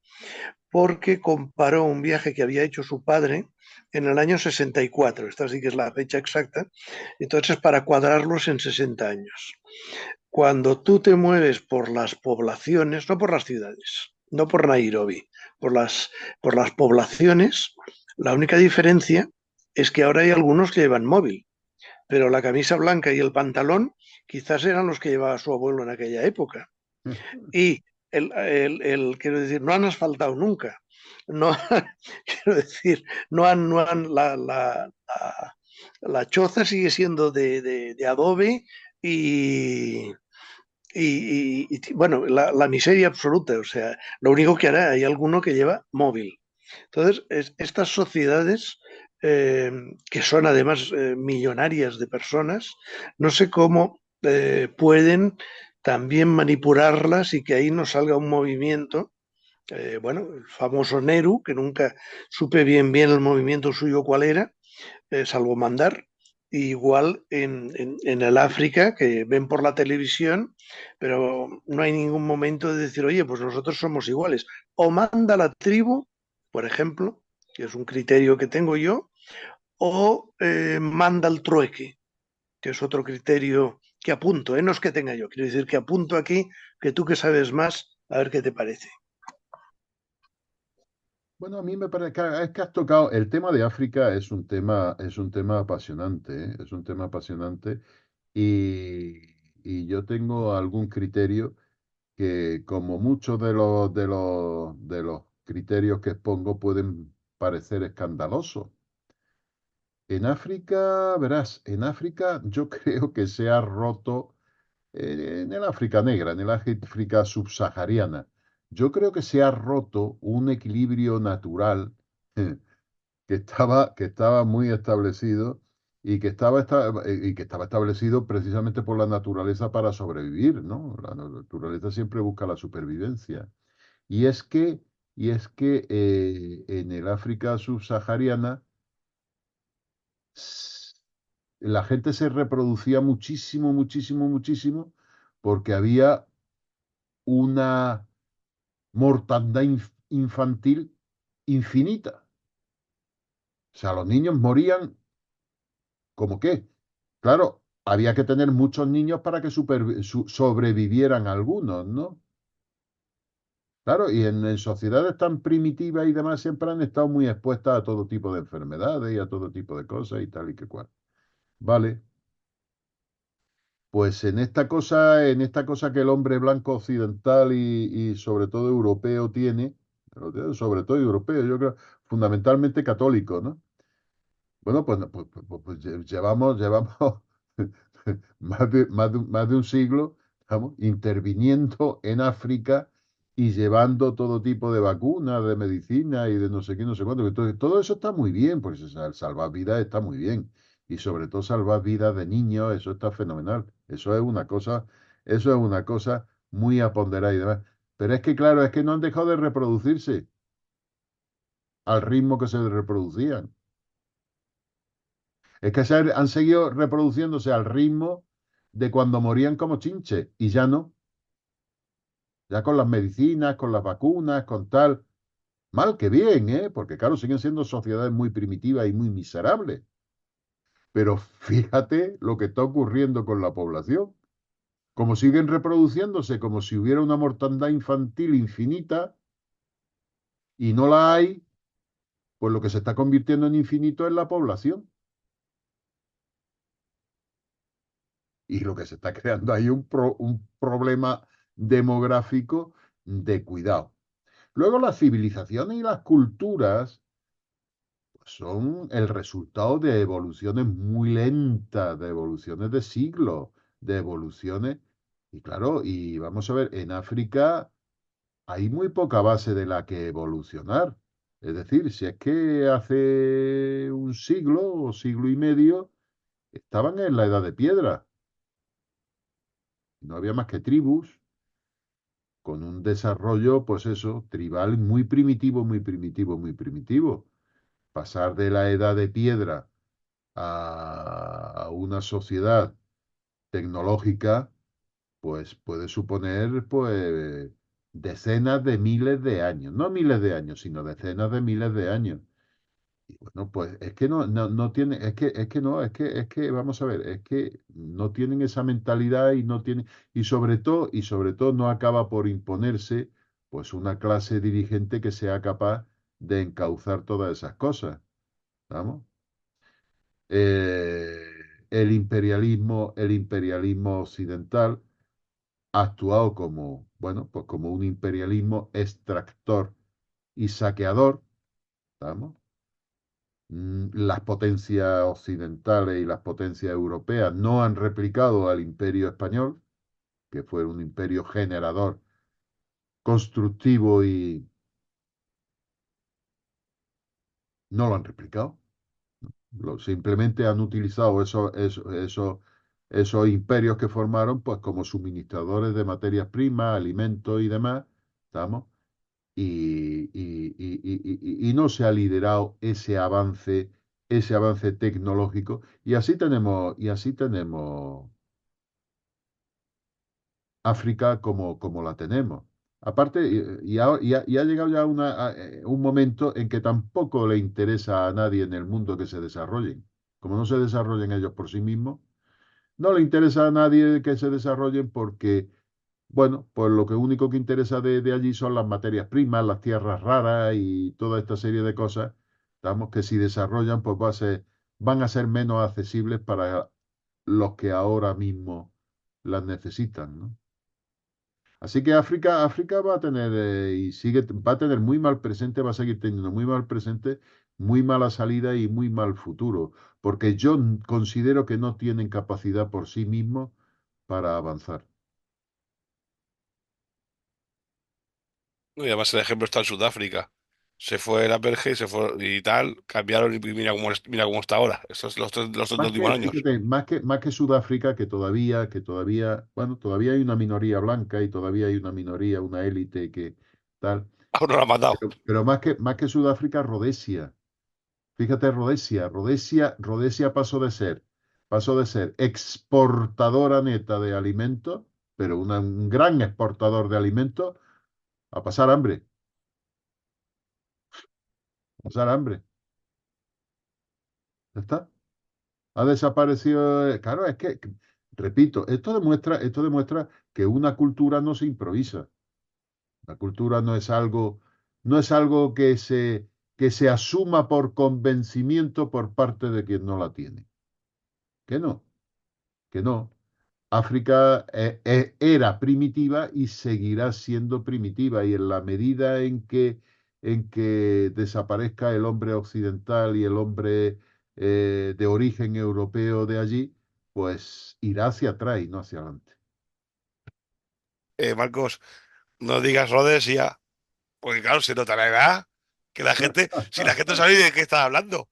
porque comparó un viaje que había hecho su padre en el año 64. Esta sí que es la fecha exacta. Entonces, para cuadrarlos en 60 años. Cuando tú te mueves por las poblaciones, no por las ciudades, no por Nairobi, por las poblaciones, la única diferencia es que ahora hay algunos que llevan móvil, pero la camisa blanca y el pantalón quizás eran los que llevaba su abuelo en aquella época. Y quiero decir, no han asfaltado nunca. No, quiero decir, la choza sigue siendo de adobe y, bueno, la miseria absoluta, o sea, lo único que hará, hay alguno que lleva móvil. Entonces, estas sociedades que son además millonarias de personas, no sé cómo pueden también manipularlas y que ahí nos salga un movimiento. Bueno, el famoso Nehru, que nunca supe bien el movimiento suyo cuál era, salvo mandar. Igual en el África, que ven por la televisión, pero no hay ningún momento de decir, oye, pues nosotros somos iguales. O manda la tribu, por ejemplo, que es un criterio que tengo yo, o manda el trueque, que es otro criterio que apunto, no es que tenga yo, quiero decir que apunto aquí, que tú que sabes más, a ver qué te parece. Bueno, a mí me parece que es que has tocado el tema de África, es un tema apasionante, ¿eh? Es un tema apasionante y, y yo tengo algún criterio que, como muchos de los criterios que expongo, pueden parecer escandalosos. En África, verás, en África yo creo que se ha roto, en el África negra, en el África subsahariana, yo creo que se ha roto un equilibrio natural que estaba muy establecido y que estaba establecido precisamente por la naturaleza para sobrevivir, ¿no? La naturaleza siempre busca la supervivencia. Y es que, y es que en el África subsahariana s- la gente se reproducía muchísimo, muchísimo, muchísimo, porque había una mortandad infantil infinita. O sea, los niños morían como qué. Claro, había que tener muchos niños para que sobrevivieran algunos, ¿no? Claro, y en sociedades tan primitivas y demás siempre han estado muy expuestas a todo tipo de enfermedades y a todo tipo de cosas y tal y que cual. Vale, pues en esta cosa que el hombre blanco occidental y sobre todo europeo tiene, sobre todo europeo, yo creo, fundamentalmente católico, ¿no? Bueno, pues llevamos más de un siglo, vamos, interviniendo en África y llevando todo tipo de vacunas, de medicina y de no sé qué, no sé cuánto. Entonces, todo eso está muy bien, pues salvar vidas está muy bien. Y sobre todo salvar vidas de niños, eso está fenomenal. Eso es una cosa muy a ponderar y demás. Pero es que, claro, es que no han dejado de reproducirse al ritmo que se reproducían. Es que han seguido reproduciéndose al ritmo de cuando morían como chinches y ya no, ya con las medicinas, con las vacunas, con tal. Mal que bien, ¿eh? Porque claro, siguen siendo sociedades muy primitivas y muy miserables. Pero fíjate lo que está ocurriendo con la población. Como siguen reproduciéndose, como si hubiera una mortandad infantil infinita y no la hay, pues lo que se está convirtiendo en infinito es la población. Y lo que se está creando ahí un problema demográfico de cuidado. Luego las civilizaciones y las culturas son el resultado de evoluciones muy lentas, de evoluciones de siglos, de evoluciones. Y claro, y vamos a ver, en África hay muy poca base de la que evolucionar. Es decir, si es que hace un siglo o siglo y medio estaban en la edad de piedra. No había más que tribus con un desarrollo, pues eso, tribal muy primitivo, muy primitivo, muy primitivo. Pasar de la edad de piedra a una sociedad tecnológica, pues puede suponer, pues, decenas de miles de años. No miles de años, sino decenas de miles de años. Y bueno, pues es que no tiene, es que, vamos a ver, es que no tienen esa mentalidad y no tienen, y sobre todo no acaba por imponerse, pues una clase dirigente que sea capaz de encauzar todas esas cosas, ¿vamos? Eh, el imperialismo occidental ha actuado como, bueno, pues como un imperialismo extractor y saqueador, ¿vamos? Las potencias occidentales y las potencias europeas no han replicado al imperio español, que fue un imperio generador, constructivo y no lo han replicado. Simplemente han utilizado esos imperios que formaron pues como suministradores de materias primas, alimentos y demás, ¿estamos? Y no se ha liderado ese avance tecnológico. Y así tenemos África como la tenemos. Aparte, y ha llegado ya un momento en que tampoco le interesa a nadie en el mundo que se desarrollen. Como no se desarrollen ellos por sí mismos, no le interesa a nadie que se desarrollen porque, bueno, pues lo que único que interesa de allí son las materias primas, las tierras raras y toda esta serie de cosas. Digamos que si desarrollan, pues van a ser menos accesibles para los que ahora mismo las necesitan, ¿no? Así que África va a tener va a tener muy mal presente, va a seguir teniendo muy mal presente, muy mala salida y muy mal futuro, porque yo considero que no tienen capacidad por sí mismos para avanzar. Y además el ejemplo está en Sudáfrica. Se fue la Perge y se fue y tal, cambiaron y mira cómo está ahora. Estos los dos últimos años. Fíjate, más que Sudáfrica, bueno, todavía hay una minoría blanca y todavía hay una minoría, una élite que tal, Aún no lo han mandado. pero más que Sudáfrica, Rhodesia. Fíjate, Rhodesia pasó de ser exportadora neta de alimentos, pero un gran exportador de alimentos, a pasar hambre. ¿Ya está? Ha desaparecido. Claro, es que, repito, esto demuestra que una cultura no se improvisa. La cultura no es algo que se asuma por convencimiento por parte de quien no la tiene. Que no, que no. África era primitiva y seguirá siendo primitiva, y en la medida en que desaparezca el hombre occidental y el hombre de origen europeo de allí, pues irá hacia atrás y no hacia adelante. Marcos, no digas Rhodesia, porque claro, se nota la edad que si la gente sabe de qué estás hablando,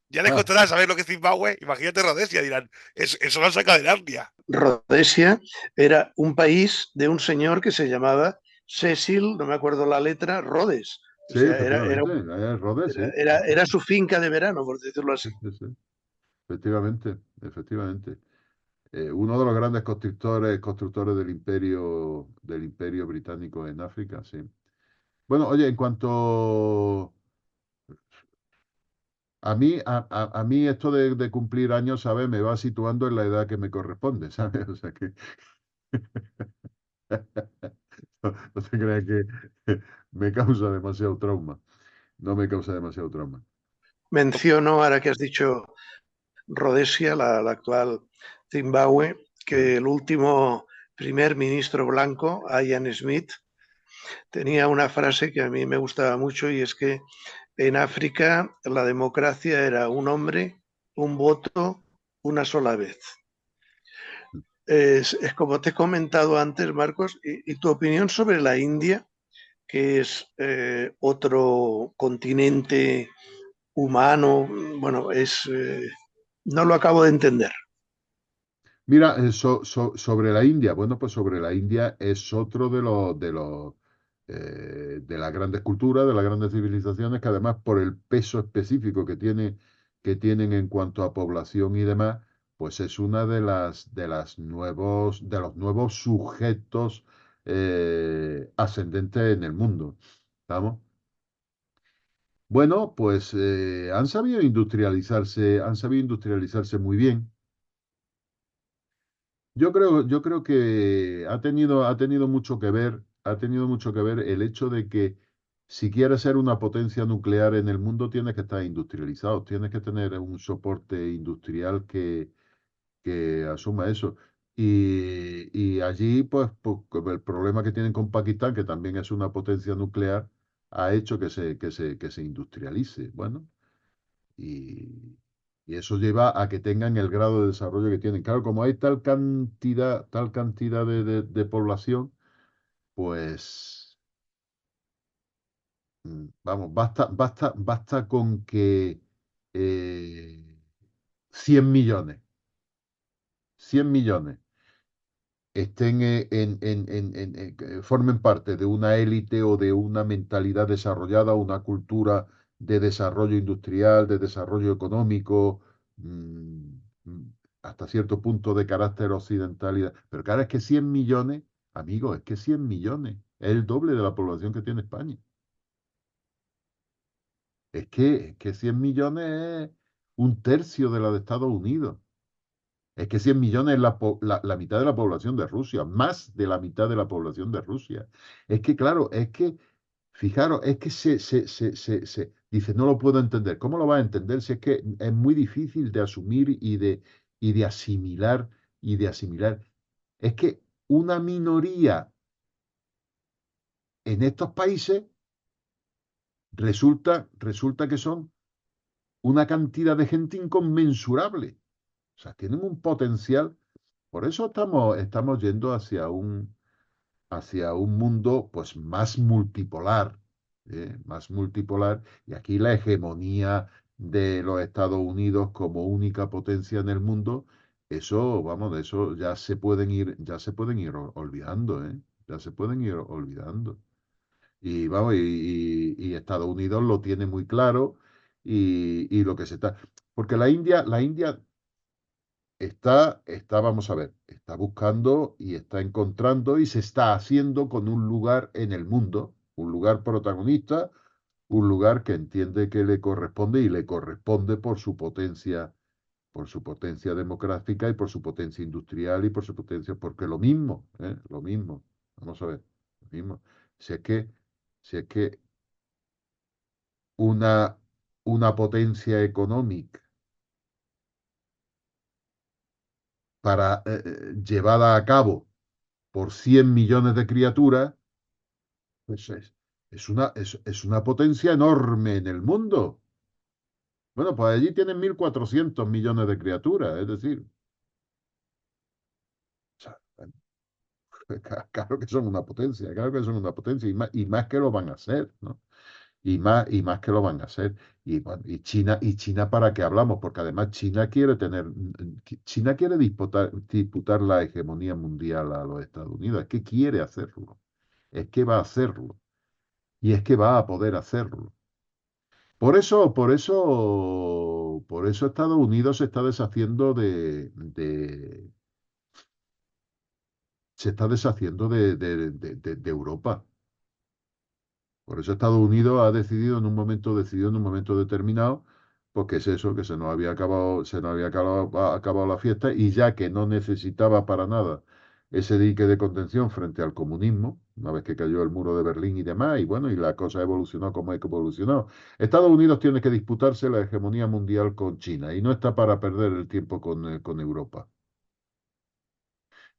ya les contarás saber lo que es Zimbabue, imagínate Rhodesia, dirán, eso lo han sacado de Narnia. Rhodesia era un país de un señor que se llamaba Cecil, no me acuerdo la letra, Rhodes. O Sí, sea, efectivamente, Rhodes, sí, era su finca de verano, por decirlo sí, así. sí, sí, efectivamente, efectivamente. Uno de los grandes constructores del imperio británico en África, sí. Bueno, oye, en cuanto a mí esto de cumplir años, ¿sabes? Me va situando en la edad que me corresponde, ¿sabes? O sea que no te creas que me causa demasiado trauma. No me causa demasiado trauma. Menciono, ahora que has dicho Rhodesia, la actual Zimbabue, Ah, que el último primer ministro blanco, Ian Smith, tenía una frase que a mí me gustaba mucho y es que en África la democracia era un hombre, un voto, una sola vez. Es como te he comentado antes, Marcos, y tu opinión sobre la India, que es otro continente humano, bueno, no lo acabo de entender. Mira, sobre la India, bueno, pues sobre la India es otro de las grandes culturas, de las grandes civilizaciones, que además por el peso específico que tienen en cuanto a población y demás, pues es una de los nuevos sujetos ascendentes en el mundo. ¿Estamos? Bueno, pues han sabido industrializarse muy bien. Yo creo que ha tenido mucho que ver el hecho de que si quieres ser una potencia nuclear en el mundo tienes que estar industrializado, tienes que tener un soporte industrial que asuma eso. Y allí, pues, con el problema que tienen con Pakistán, que también es una potencia nuclear, ha hecho que se industrialice. Bueno, y eso lleva a que tengan el grado de desarrollo que tienen. Claro, como hay tal cantidad de población, pues vamos, basta con que eh, 100 millones, 100 millones estén formen parte de una élite o de una mentalidad desarrollada, una cultura de desarrollo industrial, de desarrollo económico, mm, mm, hasta cierto punto de carácter occidental. Pero claro, es que 100 millones, amigos, es que 100 millones es el doble de la población que tiene España. Es que 100 millones es un tercio de la de Estados Unidos. Es que 100 millones es la mitad de la población de Rusia, más de la mitad de la población de Rusia. Es que, claro, es que, fijaros, es que dice, no lo puedo entender. ¿Cómo lo va a entender si es que es muy difícil de asumir y de asimilar y de asimilar? Es que una minoría en estos países resulta que son una cantidad de gente inconmensurable. O sea, tienen un potencial. Por eso estamos yendo hacia un mundo pues más multipolar, más multipolar, y aquí la hegemonía de los Estados Unidos como única potencia en el mundo, eso, vamos, de eso ya se pueden ir olvidando, ¿eh? Ya se pueden ir olvidando. Y vamos, y Estados Unidos lo tiene muy claro y lo que se está. Porque la India vamos a ver, está buscando y está encontrando y se está haciendo con un lugar en el mundo, un lugar protagonista, un lugar que entiende que le corresponde y le corresponde por su potencia demográfica y por su potencia industrial y por su potencia, porque lo mismo, vamos a ver, lo mismo. Si es que, si es que una, una potencia económica llevada a cabo por 100 millones de criaturas, pues es una potencia enorme en el mundo. Bueno, pues allí tienen 1.400 millones de criaturas, es decir, o sea, claro que son una potencia, claro que son una potencia, y más que lo van a hacer, ¿no? Y más que lo van a hacer. Y, bueno, y China, ¿para qué hablamos? Porque además China quiere disputar la hegemonía mundial a los Estados Unidos. Es que quiere hacerlo. Es que va a hacerlo. Y es que va a poder hacerlo. Por eso Estados Unidos se está deshaciendo de Europa. Por eso Estados Unidos decidido en un momento determinado, pues que es eso, que se nos había acabado la fiesta y ya que no necesitaba para nada ese dique de contención frente al comunismo, una vez que cayó el muro de Berlín y demás, y bueno, y la cosa evolucionó como es que evolucionó. Estados Unidos tiene que disputarse la hegemonía mundial con China y no está para perder el tiempo con Europa,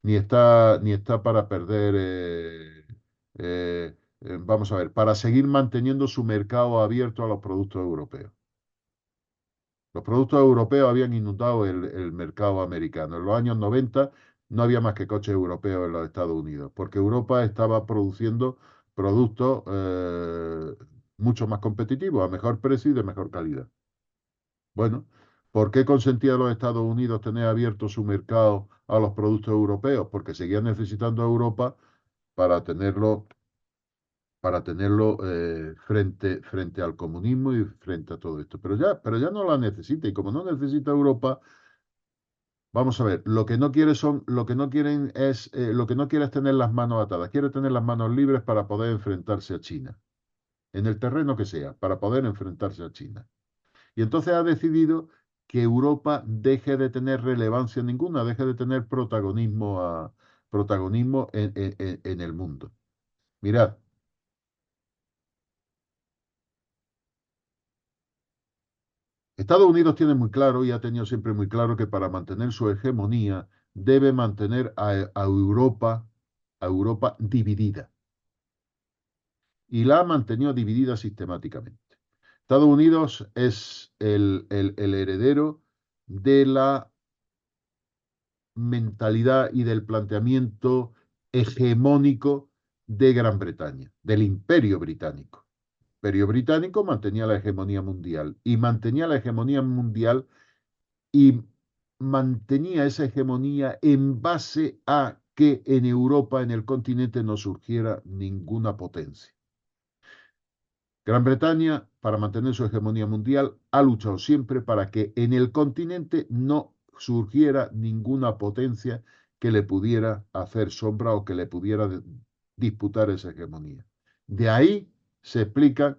ni está para perder, vamos a ver, para seguir manteniendo su mercado abierto a los productos europeos. Los productos europeos habían inundado el mercado americano. En los años 90 no había más que coches europeos en los Estados Unidos, porque Europa estaba produciendo productos mucho más competitivos, a mejor precio y de mejor calidad. Bueno, ¿por qué consentía a los Estados Unidos tener abierto su mercado a los productos europeos? Porque seguían necesitando a Europa para tenerlo frente al comunismo y frente a todo esto. Pero ya no la necesita, y como no necesita Europa, vamos a ver, lo que no quiere es tener las manos atadas, quiere tener las manos libres para poder enfrentarse a China, en el terreno que sea, para poder enfrentarse a China. Y entonces ha decidido que Europa deje de tener relevancia ninguna, deje de tener protagonismo en el mundo. Mirad, Estados Unidos tiene muy claro y ha tenido siempre muy claro que para mantener su hegemonía debe mantener a Europa dividida. Y la ha mantenido dividida sistemáticamente. Estados Unidos es el heredero de la mentalidad y del planteamiento hegemónico de Gran Bretaña, del Imperio Británico. Imperio Británico mantenía la hegemonía mundial y mantenía la hegemonía mundial y mantenía esa hegemonía en base a que en Europa, en el continente, no surgiera ninguna potencia. Gran Bretaña, para mantener su hegemonía mundial, ha luchado siempre para que en el continente no surgiera ninguna potencia que le pudiera hacer sombra o que le pudiera disputar esa hegemonía. De ahí se explican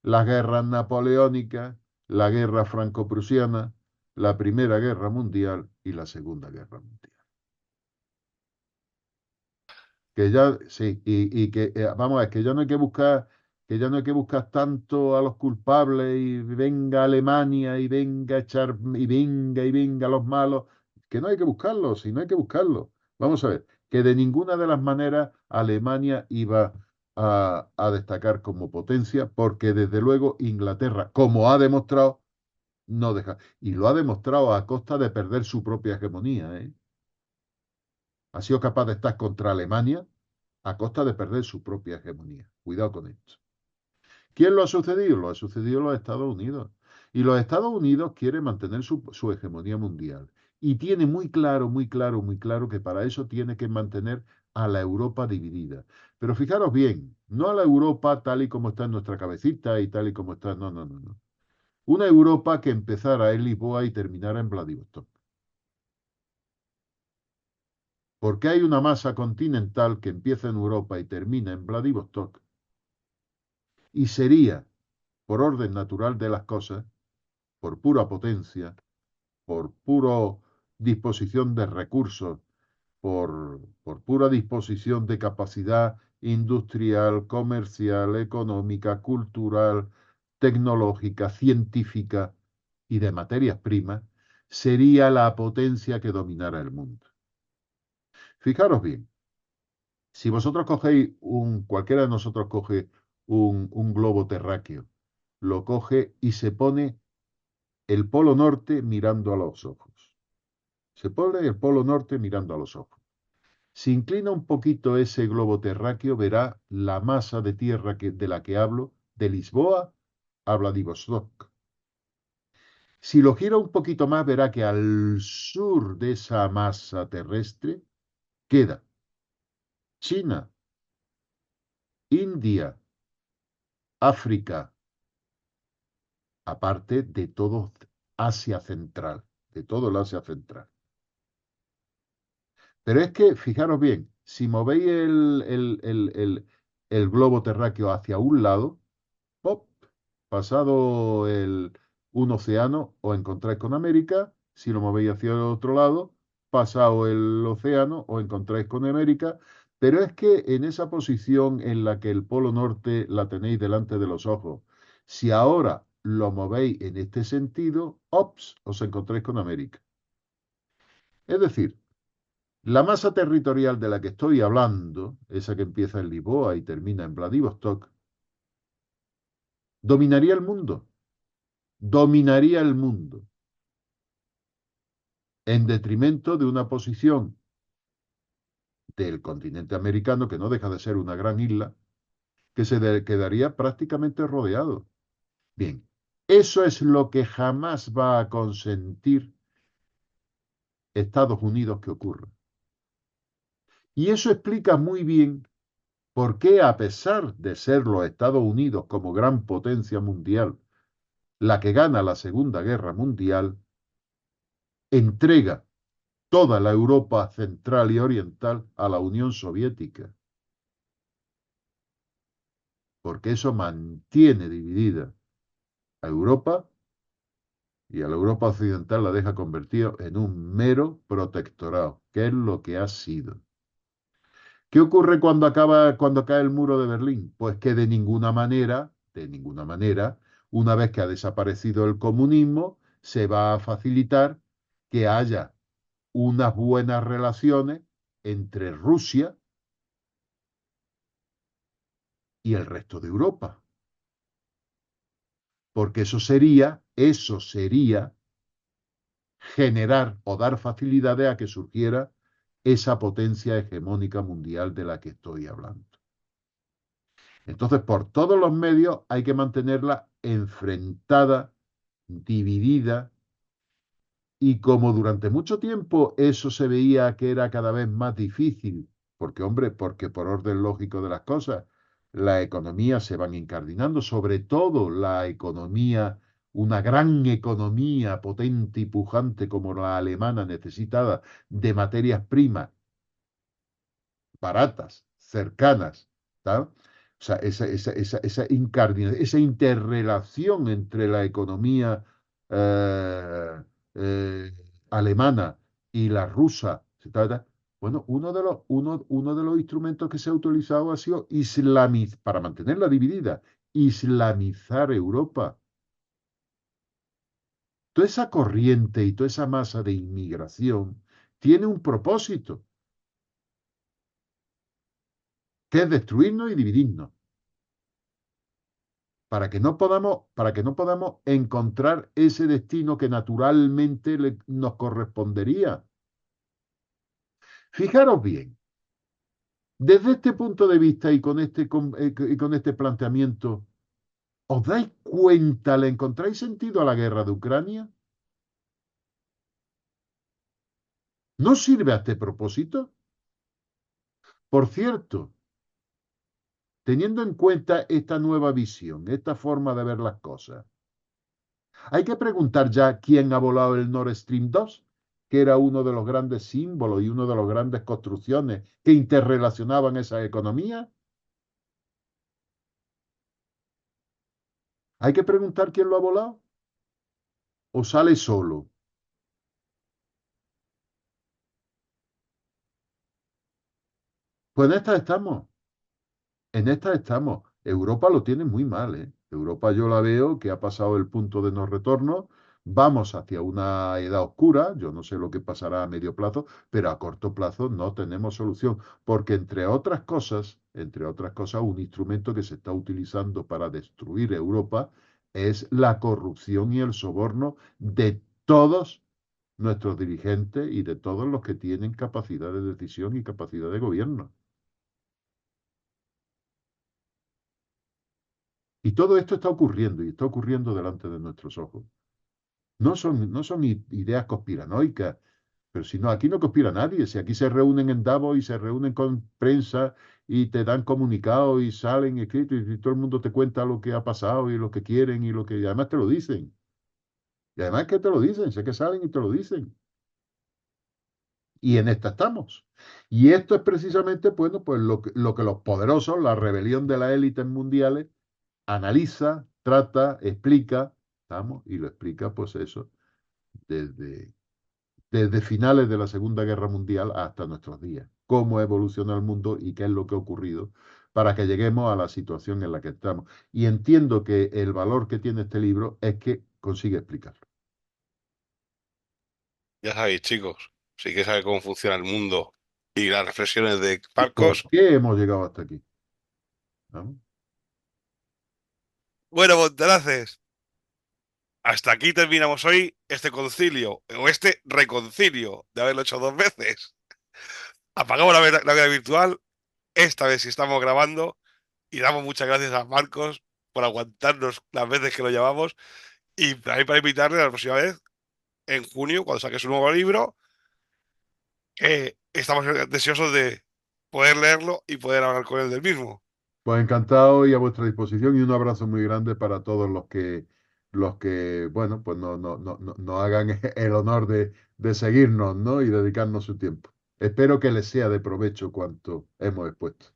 las guerras napoleónicas, la guerra franco-prusiana, la Primera Guerra Mundial y la Segunda Guerra Mundial. Que ya, sí, y que, vamos a ver, que ya no hay que buscar, que ya no hay que buscar tanto a los culpables y venga Alemania y venga echar, y venga los malos, que no hay que buscarlos, y no hay que buscarlos. Vamos a ver, que de ninguna de las maneras Alemania iba a destacar como potencia, porque desde luego Inglaterra, como ha demostrado, no deja. Y lo ha demostrado a costa de perder su propia hegemonía, ¿eh? Ha sido capaz de estar contra Alemania a costa de perder su propia hegemonía. Cuidado con esto. ¿Quién lo ha sucedido? Lo ha sucedido los Estados Unidos. Y los Estados Unidos quieren mantener su hegemonía mundial. Y tiene muy claro, muy claro, muy claro que para eso tiene que mantener a la Europa dividida. Pero fijaros bien, no a la Europa tal y como está en nuestra cabecita y tal y como está. No, no, no, no. Una Europa que empezara en Lisboa y terminara en Vladivostok. Porque hay una masa continental que empieza en Europa y termina en Vladivostok. Y sería, por orden natural de las cosas, por pura potencia, por pura disposición de recursos, por pura disposición de capacidad industrial, comercial, económica, cultural, tecnológica, científica y de materias primas, sería la potencia que dominara el mundo. Fijaros bien, si vosotros cogéis cualquiera de nosotros coge un globo terráqueo, lo coge y se pone el polo norte mirando a los ojos. Se pone el polo norte mirando a los ojos. Si inclina un poquito ese globo terráqueo, verá la masa de tierra de la que hablo, de Lisboa a Vladivostok. Si lo gira un poquito más, verá que al sur de esa masa terrestre queda China, India, África, aparte de todo Asia Central, de todo el Asia Central. Pero es que, fijaros bien, si movéis el globo terráqueo hacia un lado, ¡pop! Pasado un océano, os encontráis con América. Si lo movéis hacia el otro lado, pasado el océano, os encontráis con América. Pero es que en esa posición en la que el polo norte la tenéis delante de los ojos, si ahora lo movéis en este sentido, ¡ops! Os encontráis con América. Es decir, la masa territorial de la que estoy hablando, esa que empieza en Lisboa y termina en Vladivostok, dominaría el mundo. Dominaría el mundo. En detrimento de una posición del continente americano, que no deja de ser una gran isla, que quedaría prácticamente rodeado. Bien, eso es lo que jamás va a consentir Estados Unidos que ocurra. Y eso explica muy bien por qué, a pesar de ser los Estados Unidos como gran potencia mundial, la que gana la Segunda Guerra Mundial, entrega toda la Europa central y oriental a la Unión Soviética, porque eso mantiene dividida a Europa y a la Europa occidental la deja convertida en un mero protectorado, que es lo que ha sido. ¿Qué ocurre cuando cae el muro de Berlín? Pues que de ninguna manera, una vez que ha desaparecido el comunismo, se va a facilitar que haya unas buenas relaciones entre Rusia y el resto de Europa. Porque eso sería generar o dar facilidades a que surgiera esa potencia hegemónica mundial de la que estoy hablando. Entonces, por todos los medios hay que mantenerla enfrentada, dividida, y como durante mucho tiempo eso se veía que era cada vez más difícil, porque, hombre, porque por orden lógico de las cosas, las economías se van incardinando, sobre todo la economía, una gran economía potente y pujante como la alemana, necesitada de materias primas baratas, cercanas, ¿tá? O sea, esa interrelación entre la economía eh, eh, alemana y la rusa, ¿tá? Bueno, uno de los instrumentos que se ha utilizado ha sido para mantenerla dividida, islamizar Europa. Toda esa corriente y toda esa masa de inmigración tiene un propósito, que es destruirnos y dividirnos. Para que no podamos encontrar ese destino que naturalmente nos correspondería. Fijaros bien, desde este punto de vista y con este planteamiento, ¿os dais cuenta, le encontráis sentido a la guerra de Ucrania? ¿No sirve a este propósito? Por cierto, teniendo en cuenta esta nueva visión, esta forma de ver las cosas, hay que preguntar ya quién ha volado el Nord Stream 2, que era uno de los grandes símbolos y una de las grandes construcciones que interrelacionaban esa economía. Hay que preguntar quién lo ha volado o sale solo. Pues en esta estamos. En esta estamos. Europa lo tiene muy mal, ¿eh? Europa yo la veo que ha pasado el punto de no retorno. Vamos hacia una edad oscura. Yo no sé lo que pasará a medio plazo, pero a corto plazo no tenemos solución. Porque entre otras cosas, un instrumento que se está utilizando para destruir Europa es la corrupción y el soborno de todos nuestros dirigentes y de todos los que tienen capacidad de decisión y capacidad de gobierno. Y todo esto está ocurriendo y está ocurriendo delante de nuestros ojos. No son ideas conspiranoicas, pero si no, aquí no conspira nadie. Si aquí se reúnen en Davos y se reúnen con prensa y te dan comunicados y salen escritos y todo el mundo te cuenta lo que ha pasado y lo que quieren y lo que y además te lo dicen. Y además que te lo dicen, sé que salen y te lo dicen. Y en esta estamos. Y esto es precisamente, bueno, pues lo que los poderosos, la rebelión de las élites mundiales, analiza, trata, explica, ¿estamos? Y lo explica, pues eso, desde, desde finales de la Segunda Guerra Mundial hasta nuestros días. Cómo evoluciona el mundo y qué es lo que ha ocurrido para que lleguemos a la situación en la que estamos. Y entiendo que el valor que tiene este libro es que consigue explicarlo. Ya sabéis, chicos, si queréis saber cómo funciona el mundo y las reflexiones de ¿Y por Marcos, qué hemos llegado hasta aquí? ¿No? bueno, Montaraces, hasta aquí terminamos hoy este concilio, o este reconcilio de haberlo hecho 2 veces. Apagamos la vida virtual, esta vez sí estamos grabando, y damos muchas gracias a Marcos por aguantarnos las veces que lo llevamos, y también para invitarle a la próxima vez, en junio, cuando saque su nuevo libro, que estamos deseosos de poder leerlo y poder hablar con él del mismo. Pues encantado y a vuestra disposición y un abrazo muy grande para todos bueno, pues no hagan el honor de seguirnos, ¿no? Y dedicarnos su tiempo. Espero que les sea de provecho cuanto hemos expuesto.